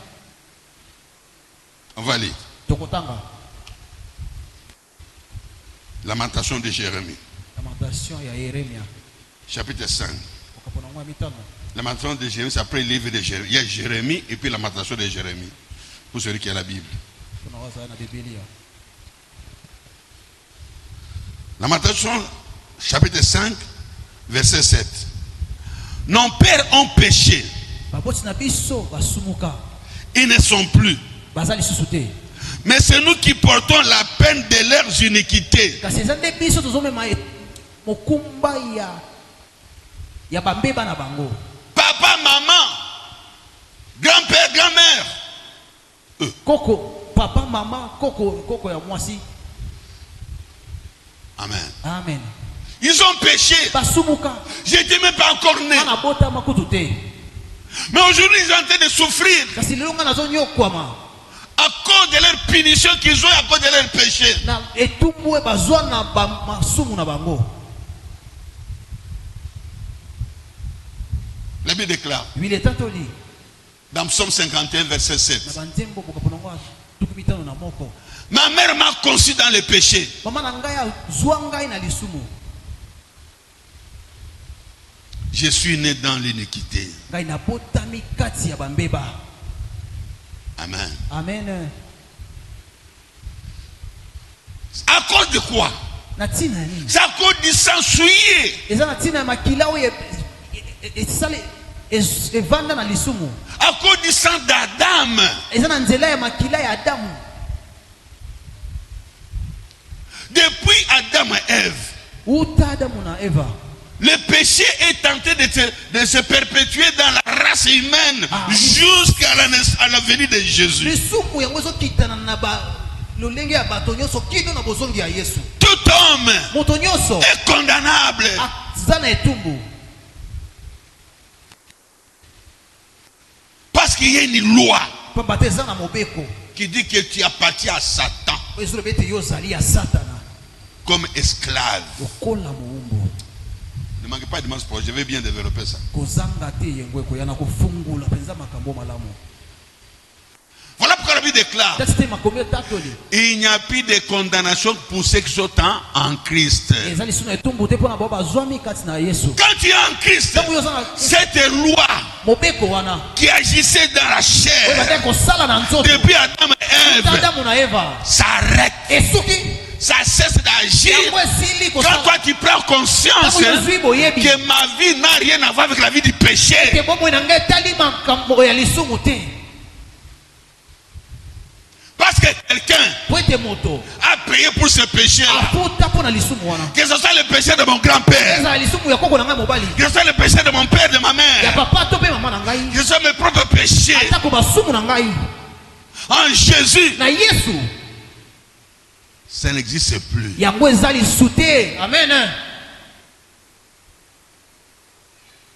On va lire. Tokotanga Lamentation de Jérémie. lamentation ya Yeremia Chapitre 5. okapona mwa mitano. Lamentation de Jérémie, c'est après le livre de Jérémie. Il y a Jérémie et puis lamentation de Jérémie. Pour celui qui a la Bible. Mpona wazala na Biblia. Lamentation, chapitre 5, verset 7. Nos pères ont péché. Baboti na biso basumuka Ils ne sont plus. baza lisusu te. Mais c'est nous qui portons la peine de leurs iniquités. Kasi eza nde biso tozomema mokumba ya bambeba na bango. Papa, maman, grand-père, grand-mère. Koko papa mama koko ya mwasi. Amen. Amen. Ils ont péché. Basumuka Je n'étais même pas encore né. ana bota makutu te. Mais aujourd'hui, ils sont en train de souffrir Kasi lelo nga nazonyokwama à cause de leur punition qu'ils ont, à cause de leur péché. na etumbu bazwa na masumu na bango. La Bible déclare Biblia tatoli dans Psaume 51, verset na 7. banzembo bokapona ngwa tukumitano na moko. Ma mère m'a conçu dans le péché. Mama na ngai azwa ngai na lisumu. Je suis né dans l'iniquité. Ngai nabotami kati ya bambeba. Amen. Amen. À cause de quoi? Na tina nini? C'est à cause du sang souillé. Eza na tina makila oyo esale evanda na lisumu. À cause du sang d'Adam. Eza na nzela ya makila ya Adamu. Depuis Adam et Ève, Uta Adamu na Eva. le péché est tenté de se perpétuer dans la race humaine jusqu'à la venue de Jésus. Lisumu yango ezokitana na lolenge ya bato nyonso kino na bozongi ya Yesu. Tout homme Moto nyonso est condamnable. aza na etumbu. Parce qu'il y a une loi Pamba te eza na mobeko. qui dit que tu appartiens à Satan Ezolo bete yo zali ya Satana. comme esclave. Okola muumbu. Ne manquez pas de dimanche prochain, je vais bien développer ça. Kozanga te yengwe ko yana kufungula penza makambo malamu. Voilà pourquoi la Bible déclare That's makombe tatoli. il n'y a plus de condamnation pour ceux qui sont en Christ. Ezali suna etumbu te pona baba zwami kati na Yesu. Quand tu es en Christ, Tangu yo zanga cette loi mobeko wana. qui agissait dans la Oyo chair bateko sala na nzoto. depuis Adam et Ève Adamu na Eva. s'arrête. Esuki Ça cesse d'agir yango esili quand kosala. toi tu prends conscience Tangu yozwi boyebi. que ma vie n'a rien à voir avec la vie du péché. Ke bomo na ngai tali makambo ya lisumu te. Parce que quelqu'un Po ete moto a payé pour ce péché-là. afuta pona lisumu wana. Que ce soit le péché de mon grand-père, Eza lisumu ya koko na ngai mobali. que ce soit le péché de mon père, de ma Ya mère, papa to pe mama na ngai. que ce soit mes propres péchés. Atako basumu na ngai. En Jésus, Na Yesu ça n'existe plus. yango ezali sute. Amen.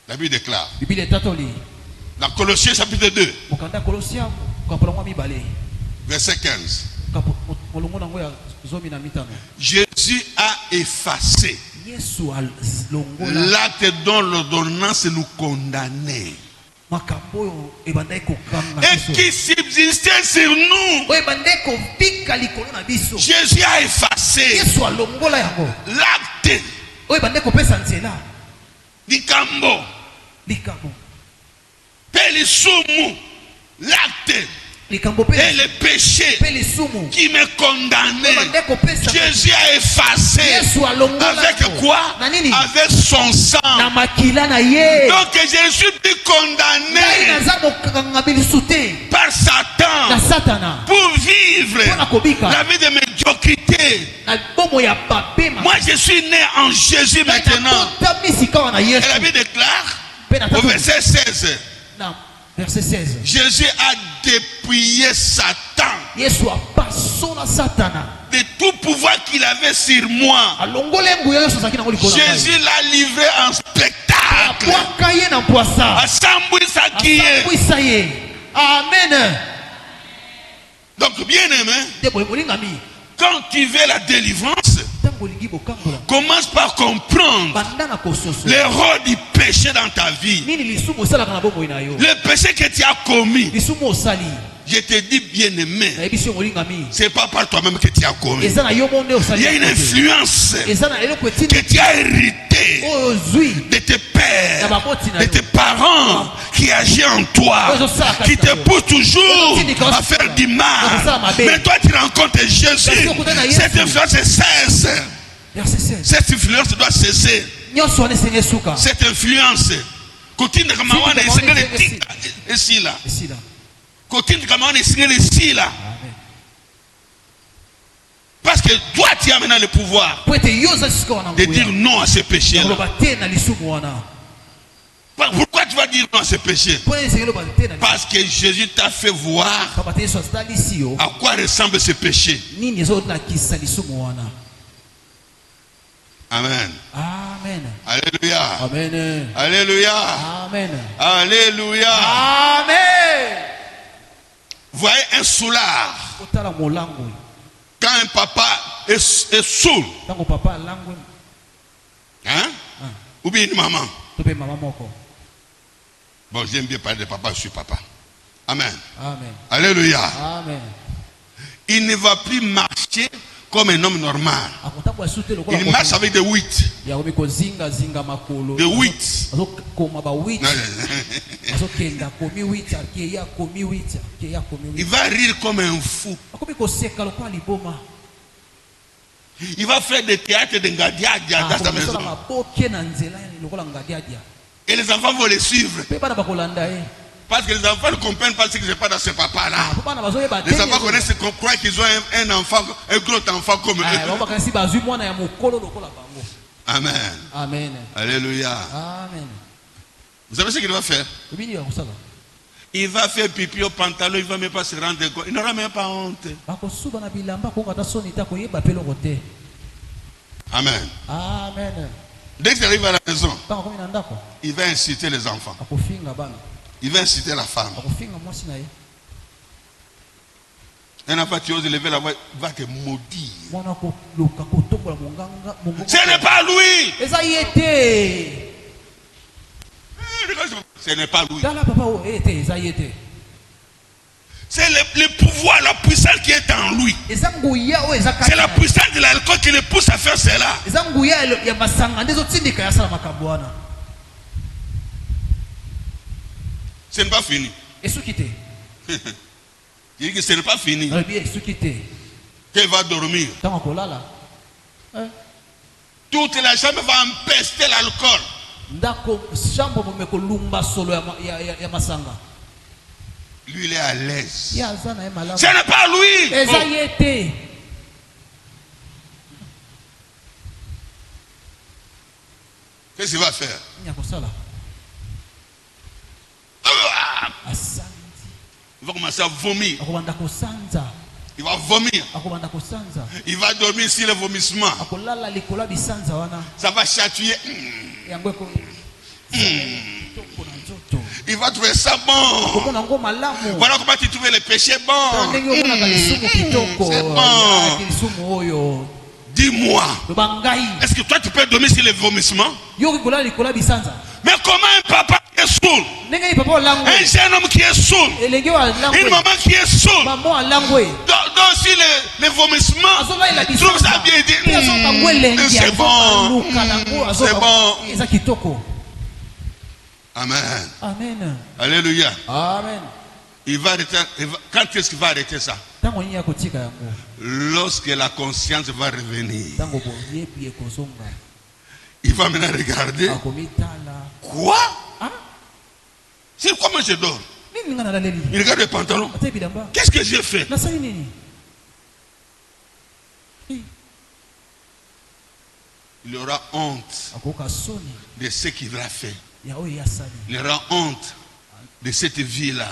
La Bible déclare Biblia tatoli. dans Colossiens chapitre 2, Mokanda Kolosia kapolangwa mibale. verset 15. Molongo nango ya zomi na mitano. Jésus a effacé Yesu alongola l'acte dont l'ordonnance nous condamnait makambo oyo ebandai kokanga et biso. qui subsistait sur nous. Oyo ebandai kobika likolo na biso. Jésus a effacé Yesu alongola yango. l'acte Oyo ebandai kopesa nzela likambo likambo. pe lisumu, l'acte Likambo et pe le péché pe lisumu. qui me condamnait. Ebandai kopesa. Jésus a effacé. Yesu alongola Avec yango. quoi? Na nini? Avec son sang. Na makila na ye. Donc je suis plus Ngai condamné naza mokanga bilisu te. par Na Satan Satana. pour vivre Mpona kobika. la vie de médiocrité. Na bomo ya babema. Moi je suis né en Jésus maintenant. Nakotami sika wana Et Yesu. la Bible déclare Pe na au tatoli. verset 16, Na verset 16. Jésus a dépouillé Satan Yesu apasola Satana. de tout pouvoir qu'il avait sur moi. Alongola nguya Yesu azalaki nango likolo na ngai. Jésus l'a livré en spectacle. Abwaka ye na mpwasa. Asambwisaki ye. Asambwisa ye. Amen. Donc bien aimé, Nde boye molingami. quand tu veux la délivrance, Ntango olingi bokangola. commence par comprendre Banda na kososo. le rôle du péché dans ta vie. Nini lisumu osalaka na bomoi na yo. Le péché que tu as commis, Lisumu osali. je te dis bien aimé, Nayebi yo molingami. c'est pas par toi-même que tu as commis. Eza na yo mo nde osali. Il y a une influence Eza na eloko que etindi. tu as héritée Oyo ozwi. de tes pères, Na baboti na de yo. tes parents qui agissent en toi, qui te poussent toujours à faire du mal. Mais toi tu rencontres Jésus, cette influence cesse. Verset 16. Cette influence doit cesser. Nyonso wana esenge suka. Cette influence, kotinda kama wana isengele tika esila. Esila. Kotinda kama wana isengele esila. Amen. Parce que toi tu as maintenant le pouvoir Po ete yo ozali sika wana de nguya. dire non à ce péché-là. Koloba te na lisumu wana. Pourquoi tu vas dire non à ce péché? Po ete esenge loba te na lisumu. Parce que Jésus t'a fait voir Kaba te Yesu asalisi yo. à quoi ressemble ce péché. Nini ezolakisa lisumu wana. Amen. Amen. Alléluia. Amen. Alléluia. Amen. Alléluia. Amen. Voyez un soulard. Otala molango. Quand un papa est sourd, Tango papa lango. hein? Ou bien une maman. To pe mama moko. Bon, j'aime bien parler de papa, je suis papa. Amen. Amen. Alléluia. Amen. Il ne va plus marcher comme un homme normal. Akotabwa sute lokola. Il marche avec des 8. Ya komiko zinga zinga makolo. Des 8. Azo koma ba 8. Azo kenda komi 8 akeya komi 8 akeya komi 8. Il va rire comme un fou. Akomiko seka lokola liboma. Il va faire des théâtres de Ngadiadia dans sa maison. Maboke na nzela lokola ngadiadia. Et les enfants vont les suivre. Pe bana bakolanda e. Parce que les enfants ne comprennent pas ce qui se passe dans ce papa-là. Po bana bazoyeba te. Les enfants connaissent, croient qu'ils ont un enfant, un gros enfant comme eux. Ah, ba kasi bazui mwana ya mokolo lokola bango. Amen. Amen. Alléluia. Amen. Vous savez ce qu'il va faire? Obini ya kusala. Il va faire pipi au pantalon, il ne va même pas se rendre compte. Il n'aura même pas honte. Amen. Amen. Dès qu'il arrive à la maison, il va inciter les enfants. Il va inciter la femme. Un enfant qui ose lever la voix va te maudire. Ce n'est pas lui. Ce n'est pas lui. C'est le pouvoir, la puissance qui est en lui. C'est la puissance de l'alcool qui le pousse à faire cela. Ce n'est pas fini. Il dit que ce n'est pas fini. Qu'il va dormir. Toute la chambre va empester l'alcool. Lui, il est à l'aise. Ce n'est pas lui. Oh. Qu'est-ce qu'il va faire? Il va commencer à vomir. Il va vomir. Il va dormir sur le vomissement. Ça va chatouiller. Il va trouver ça bon. Voilà comment tu trouves le péché bon. C'est bon. Dis-moi, est-ce que toi tu peux dormir sur le vomissement? Mais comment un papa qui est sourd, un jeune homme qui est sourd, une maman qui est sourde, donc si le vomissement, il trouve ça bien, il dit c'est bon, c'est bon. Amen. Amen. Alléluia. Amen. Quand est-ce qu'il va arrêter ça? Lorsque la conscience va revenir. Il va maintenant regarder. Quoi? C'est comment je dors? Il regarde le pantalon. Qu'est-ce que j'ai fait? Il aura honte de ce qu'il a fait. Il aura honte de cette vie-là.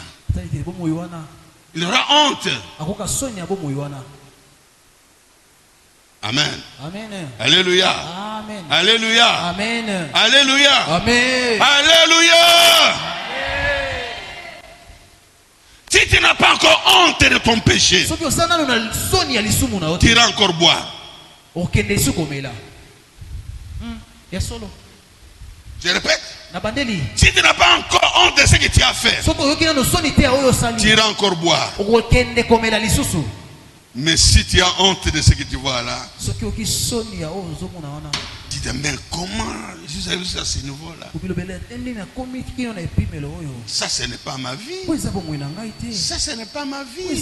Il aura honte. Amen. Amen. Alléluia. Amen. Alléluia. Amen. Alléluia. Amen. Alléluia. Si tu n'as pas encore honte de ton péché, tu iras encore boire. Je répète. Si tu n'as pas encore honte de ce que tu as fait, tu iras encore boire. Mais si tu as honte de ce que tu vois là, tu te dis, mais comment je suis arrivé à ce niveau-là? Ça, ce n'est pas ma vie. Ça, ce n'est pas ma vie.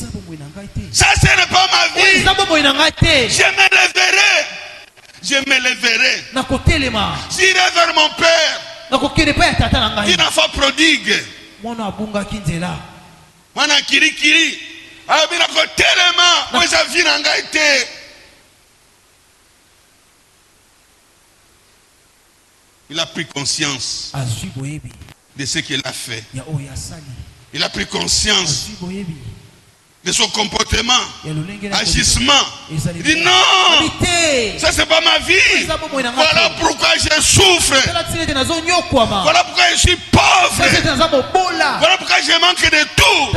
Ça, ce n'est pas ma vie. Je me lèverai. Je me lèverai. J'irai vers mon père. Une enfant prodigue. Mwana kirikiri. Abina ko telema. Weza vina ngaite. Il a pris conscience de ce qu'il a fait. Il a pris conscience de son comportement, agissement. Il dit non, ça c'est pas ma vie. Voilà pourquoi je souffre. Voilà pourquoi je suis pauvre. Voilà pourquoi je manque de tout.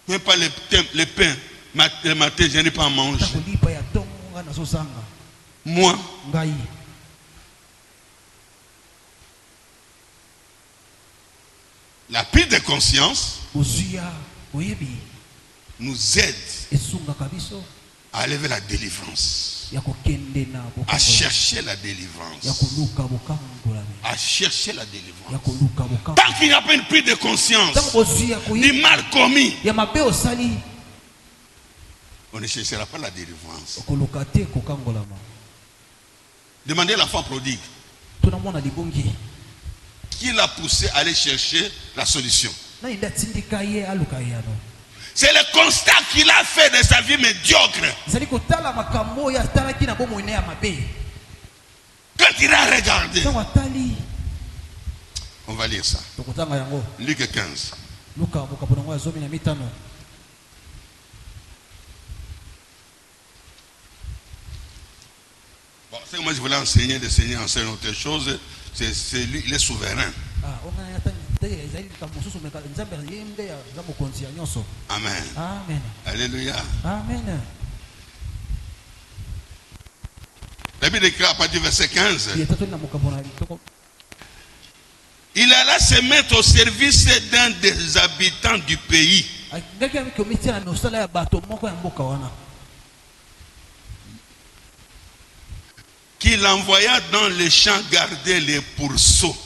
Même pas le pain. Le matin, je n'ai pas à manger. Moi, la prise de conscience nous aide à lever la délivrance, à chercher la délivrance, à chercher la délivrance. Tant qu'il n'y a pas une prise de conscience du mal commis, on ne cherchera pas la délivrance. Demandez à la femme prodigue qui l'a poussé à aller chercher la solution. C'est le constat qu'il a fait de sa vie médiocre. Quand il a regardé, On va lire ça. tokotanga yango. Luc 15. Luka mokapo nango ya 15. Bon, c'est que moi je voulais enseigner, de Seigneur enseigne autre chose. C'est lui, il est souverain. Amen. Amen. Alléluia. Amen. La Bible déclare à partir du verset 15. Il alla se mettre au service d'un des habitants du pays. Qu'il envoya dans les champs garder les pourceaux.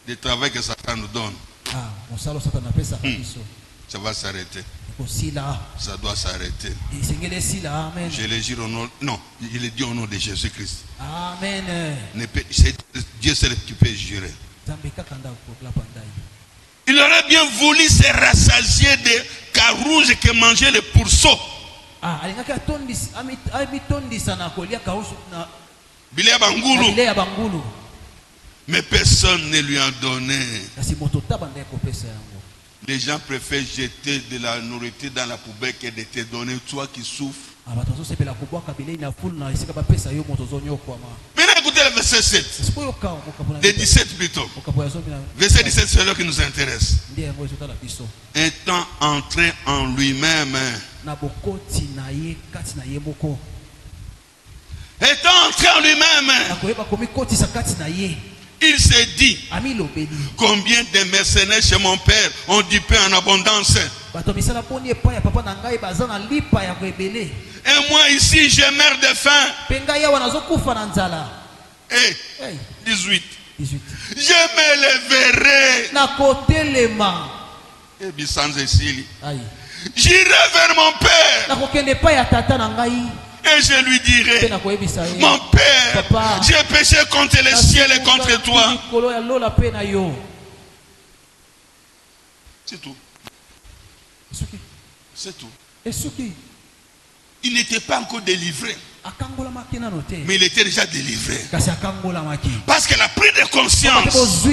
Le travail que Satan nous donne. Ça va s'arrêter. Ça doit s'arrêter. Je le jure au nom. Non, je le dis au nom de Jésus-Christ. Amen. Dieu seul qui peut jurer. Il aurait bien voulu se rassasier des carouges que mangeaient les pourceaux. Mais personne ne lui a donné. Les gens préfèrent jeter de la nourriture dans la poubelle que de te donner, toi qui souffres. Maintenant écoutez le verset 7. Le 17 plutôt. Verset 17, c'est là qui nous intéresse. Étant entré en lui-même. Étant entré en lui-même. Il s'est dit, combien de mercenaires chez mon père ont du pain en abondance. Et moi ici, je meurs de faim. Et 18. Je me leverai. Et bien sans essayer. J'irai vers mon père. Et je lui dirai, mon père, j'ai péché contre le ciel et contre toi. C'est tout. C'est tout. Il n'était pas encore délivré. Mais il était déjà délivré. Parce qu'il a pris de conscience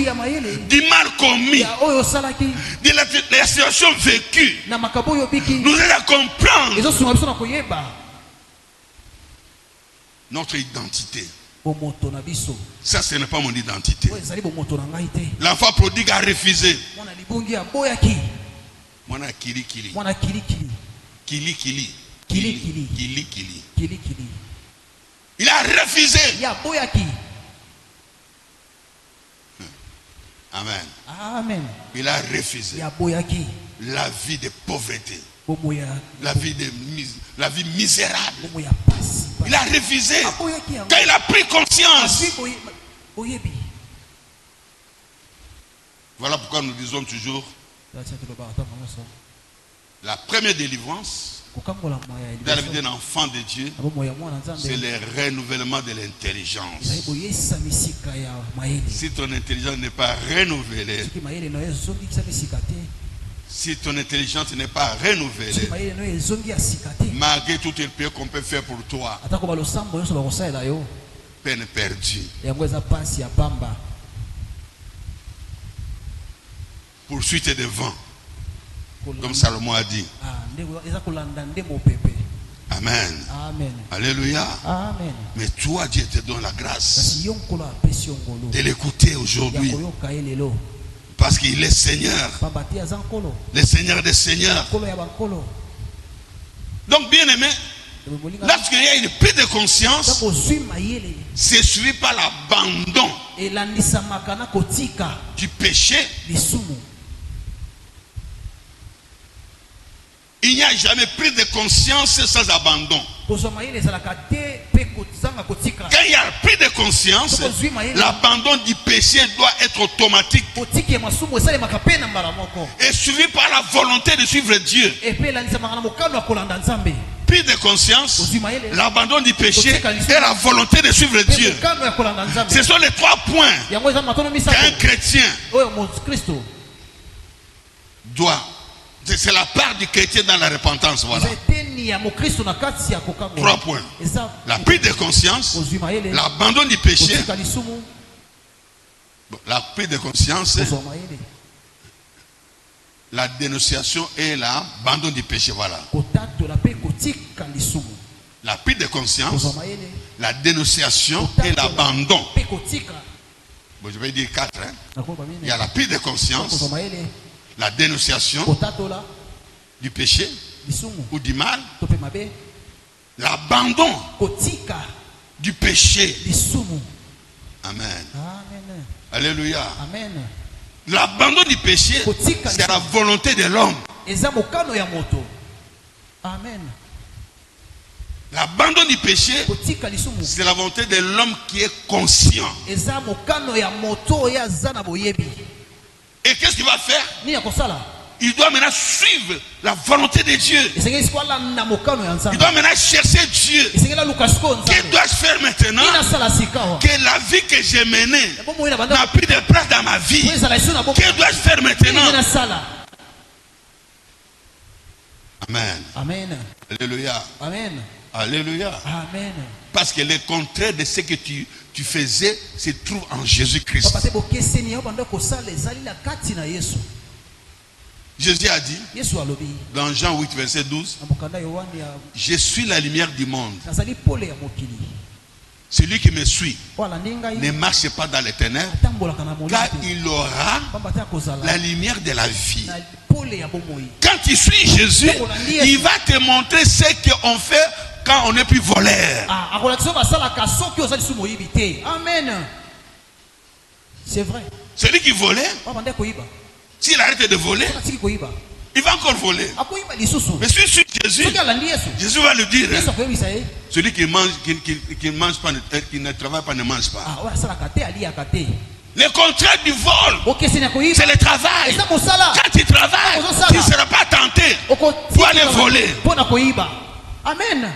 du mal commis, de la situation vécue. Nous allons comprendre notre identité. Ça, ce n'est pas mon identité. L'enfant prodigue a refusé. Mwana kili kili. Kili kili. Il a refusé. Amen. Amen. Il a refusé la vie de pauvreté. La vie misérable. Il a refusé. Quand il a pris conscience. Voilà pourquoi nous disons toujours la première délivrance dans la vie d'un enfant de Dieu, c'est le renouvellement de l'intelligence. Si ton intelligence n'est pas renouvelée, si ton intelligence n'est pas renouvelée, malgré tout le bien qu'on peut faire pour toi, peine perdue. Poursuite des vents, comme Salomon a dit. Amen. Amen. Alléluia. Amen. Mais toi, Dieu te donne la grâce de l'écouter aujourd'hui. Parce qu'il est Seigneur. Le Seigneur des Seigneurs. Donc, bien aimé, lorsqu'il y a une prise de conscience, c'est suivi par l'abandon du péché. Il n'y a jamais pris de conscience sans abandon. Quand il y a pris de conscience, l'abandon du péché doit être automatique et suivi par la volonté de suivre Dieu. Prise de conscience, l'abandon du péché et la volonté de suivre Dieu. Ce sont les trois points qu'un chrétien doit. C'est la part du chrétien dans la repentance. Voilà. Trois points. La prise de conscience, l'abandon du péché. Bon, la prise de conscience, la dénonciation et l'abandon du péché. Voilà. La prise de conscience, la dénonciation et l'abandon. Bon, je vais dire 4. Hein. Il y a la prise de conscience, la dénonciation du péché ou du mal, l'abandon du péché. Amen. Alléluia. L'abandon du péché, c'est la volonté de l'homme. Amen. L'abandon du péché, c'est la volonté de l'homme qui est conscient. Et qu'est-ce qu'il va faire? Il doit maintenant suivre la volonté de Dieu. Il doit maintenant chercher Dieu. Que dois-je faire maintenant? Que la vie que j'ai menée n'a plus de place dans ma vie. Que dois-je faire maintenant? Amen. Amen. Alléluia. Amen. Alléluia. Amen. Parce que le contraire de ce que tu faisais se trouve en Jésus-Christ. Jésus a dit dans Jean 8 verset 12, je suis la lumière du monde. Celui qui me suit ne marche pas dans les ténèbres, car il aura la lumière de la vie. Quand tu suis Jésus, il va te montrer ce qu'on fait quand on n'est plus voleur. Amen. C'est vrai. Celui qui volait, s'il arrête de voler, il va encore voler. Mais si sur Jésus, Jésus va lui dire, celui qui mange pas, qui ne travaille pas, ne mange pas. Le contraire du vol, c'est le travail. Quand tu travailles, tu ne seras pas tenté pour aller voler. Amen.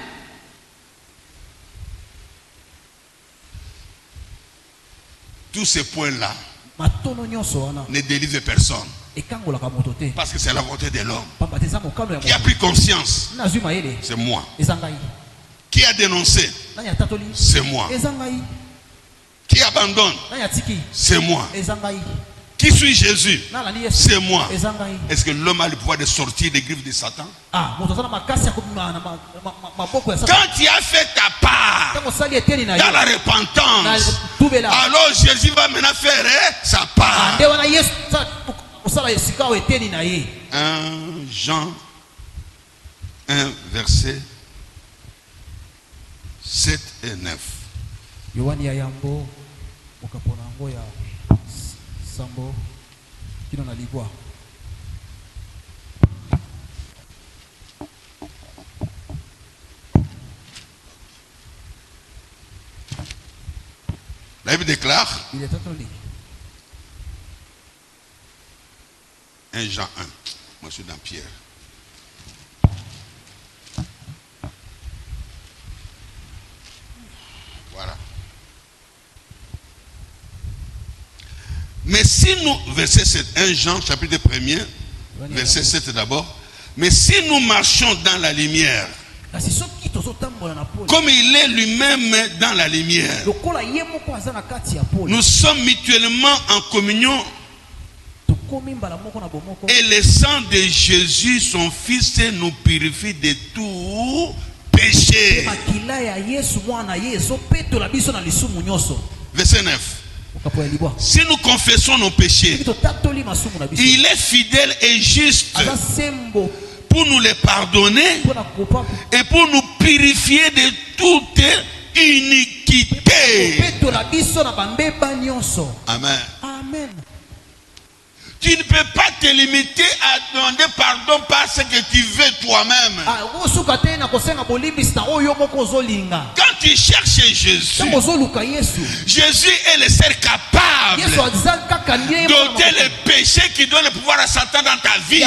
Tous ces points-là ne délivrent personne. Parce que c'est la volonté de l'homme. Qui a pris conscience? C'est moi. Qui a dénoncé? C'est moi. Qui abandonne? C'est moi. Qui suit Jésus? C'est moi. Est-ce que l'homme a le pouvoir de sortir des griffes de Satan? Quand tu as fait ta part dans la repentance, alors Jésus va maintenant faire sa part. 1 Jean 1 verset 7 et 9. La Bible déclare 1 Jean 1. Moi je suis dans Pierre. Voilà. Mais si nous, verset 7, 1 Jean chapitre 1er, verset 7 d'abord. Mais si nous marchons dans la lumière, comme il est lui-même dans la lumière, nous sommes mutuellement en communion. Et le sang de Jésus, son Fils, nous purifie de tout péché. Verset 9. Si nous confessons nos péchés, il est fidèle et juste pour nous les pardonner et pour nous purifier de toute iniquité. Amen. Amen. Tu ne peux pas te limiter à demander pardon parce que tu veux toi-même. Quand tu cherches Jésus, Jésus est le seul capable d'ôter les péchés qui donnent le pouvoir à Satan dans ta vie.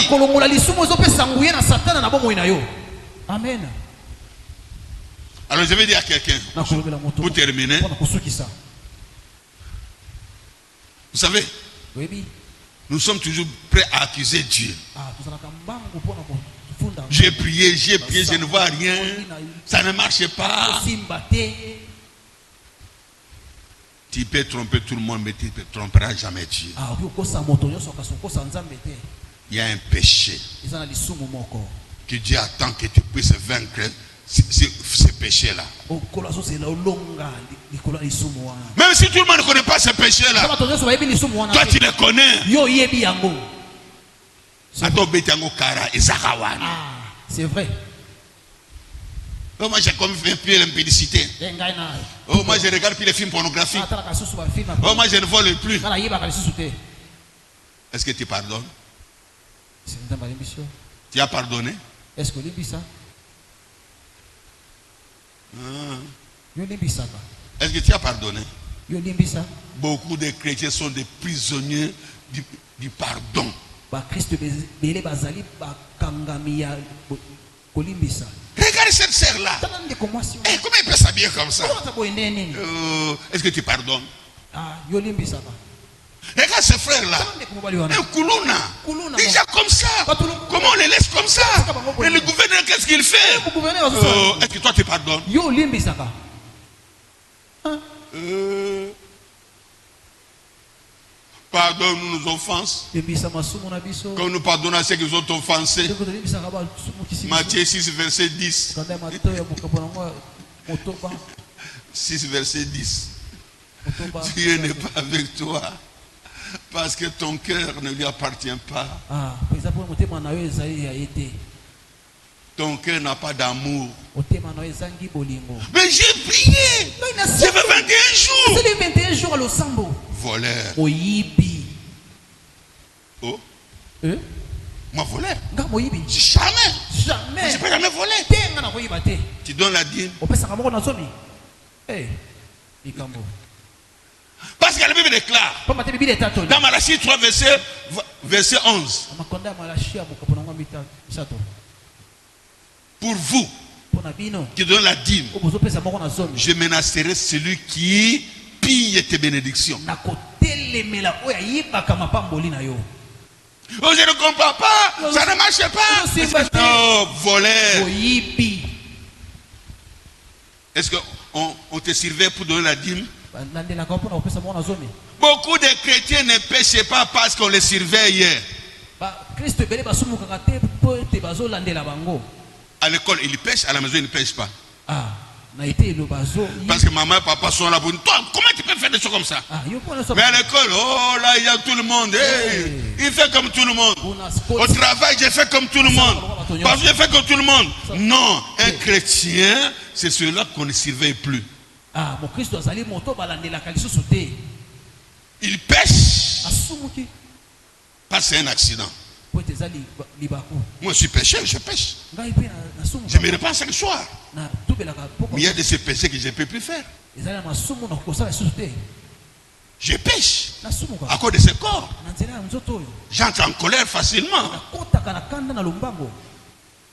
Amen. Alors je vais dire à quelqu'un, pour terminer, vous savez, J'ai prié, je ne vois rien. Ça ne marche pas. Tu peux tromper tout le monde, mais tu ne tromperas jamais Dieu. Il y a un péché que Dieu attend que tu puisses vaincre ce péché-là. Même si tout le monde ne connaît pas ce péché-là, toi tu le connais. C'est vrai. Oh, moi j'ai comme fait plus l'impudicité. Oh, moi je regarde plus les films pornographiques. Oh, moi je ne vole plus. Est-ce que tu pardonnes? Tu as pardonné? Est-ce que tu Est-ce que tu as pardonné? Beaucoup de chrétiens sont des prisonniers du pardon. Regarde cette sœur-là. Comment elle peut s'habiller comme ça? Est-ce que tu pardonnes? Regarde ce frère-là. Un Koulouna. Déjà comme ça. Comment on les laisse comme ça? Et le gouverneur, qu'est-ce qu'il fait? Est-ce que toi tu pardonnes? Pardonne nos offenses. Comme nous pardonnons à ceux qui nous ont offensés. Matthieu 6, verset 10. 6, verset 10. Dieu n'est pas avec toi parce que ton cœur ne lui appartient pas. Ton cœur n'a pas d'amour. Mais j'ai prié. J'ai fait 21 jours. Voleur. Oh. Moi voleur. Jamais. Je ne peux jamais voler. Tu donnes la dîme. Parce que la Bible déclare dans Malachie 3 verset 11. Pour vous qui donnez la dîme, je menacerai celui qui pille tes bénédictions. Oh, je ne comprends pas. Ça ne marche pas. Non, voleur. Est-ce qu'on te servait pour donner la dîme? Beaucoup de chrétiens ne pêchaient pas parce qu'on les servait hier. À l'école, ils pêchent, à la maison, ils ne pêchent pas. Parce que maman et papa sont là pour nous. Toi, comment tu peux faire des choses comme ça? Mais à l'école, oh là, il y a tout le monde. Hey, il fait comme tout le monde. Au travail, j'ai fait comme tout le monde. Parce que j'ai fait comme tout le monde. Non, un chrétien, c'est celui-là qu'on ne surveille plus. Il pêche. Parce que c'est un accident. Moi je suis pécheur, je pêche. Je me repens chaque soir. Mais il y a de ces péchés que je ne peux plus faire. Je pêche à cause de ce corps. J'entre en colère facilement.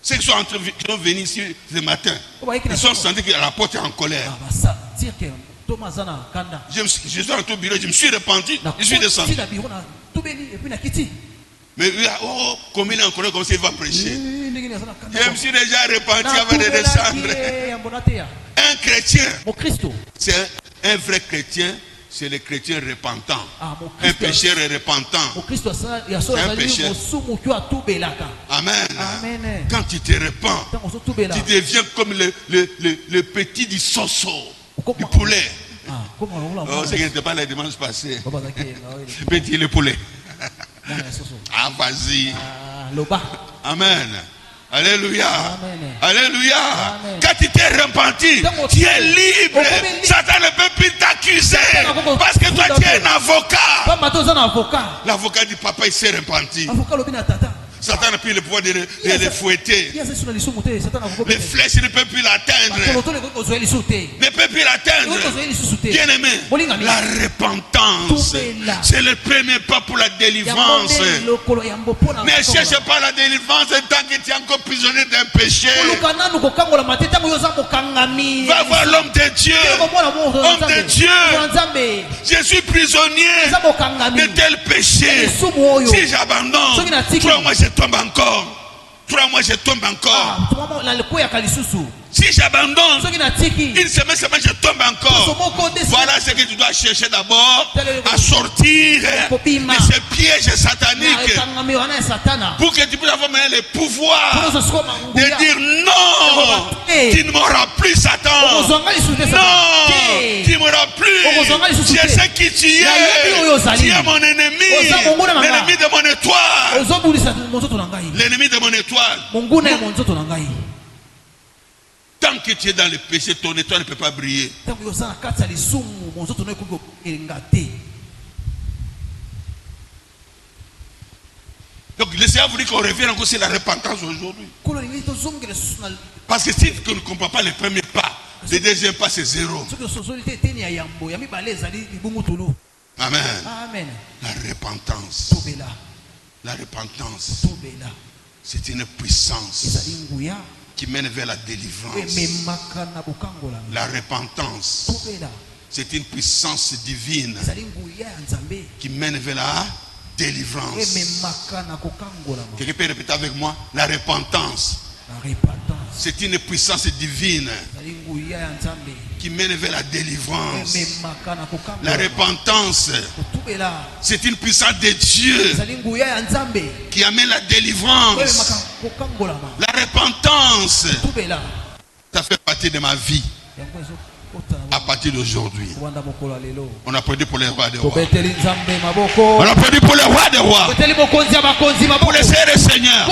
Ceux qui sont venus ici ce matin, ils sont sentis que la porte est en colère. Je suis rentré au bureau, je me suis repenti, je suis descendu. Mais oh, comme il est en colère, comme s'il va prêcher. Je me suis déjà repenti avant de descendre. Un chrétien, c'est un vrai chrétien, c'est le chrétien repentant. Un pécheur repentant. C'est un pécheur. Amen. Quand tu te repens, tu deviens comme le petit du soso, du poulet. Oh, c'est que n'était pas la dimanche passée. Petit le poulet. Ah, vas-y. Amen. Alléluia. Amen. Alléluia. Amen. Quand tu t'es repenti, tu es libre. Satan ne peut plus t'accuser. Parce que toi, tu es un avocat. L'avocat du papa, il s'est repenti. Satan n'a plus le pouvoir de les fouetter. Les flèches ne peuvent plus l'atteindre. Ne peuvent plus l'atteindre. Bien aimé, la repentance, c'est le premier pas pour la délivrance. Ne cherche pas la délivrance tant que tu es encore prisonnier d'un péché. Va voir l'homme de Dieu. Homme de Dieu, je suis prisonnier de tel péché. Si j'abandonne, toi, moi je tombe encore. 3 mois, je tombe encore. na likuya kalisusu. Si j'abandonne, Soki na tiki. une semaine, je tombe encore. Voilà ce que tu dois chercher d'abord, à sortir de ces pièges sataniques, pour que tu puisses avoir le pouvoir de dire non, tu ne m'auras plus, Satan. Non, tu ne m'auras plus. Je sais qui tu es. Tu es mon ennemi, l'ennemi de mon étoile. L'ennemi de mon étoile. Tant que tu es dans le péché, ton étoile ne peut pas briller. Donc le Seigneur vous dit qu'on revient encore sur la repentance aujourd'hui. Parce que si tu ne comprends pas le premier pas, le deuxième pas c'est 0. Amen. Amen. La repentance, c'est une puissance qui mène vers la délivrance. La repentance, c'est une puissance divine qui mène vers la délivrance. Quelqu'un peut répéter avec moi? La repentance, c'est une puissance divine qui mène vers la délivrance. La repentance, c'est une puissance de Dieu qui amène la délivrance. La repentance, ça fait partie de ma vie à partir d'aujourd'hui. On applaudit pour les rois des rois. On applaudit pour les rois des rois. Pour les seigneurs des seigneurs.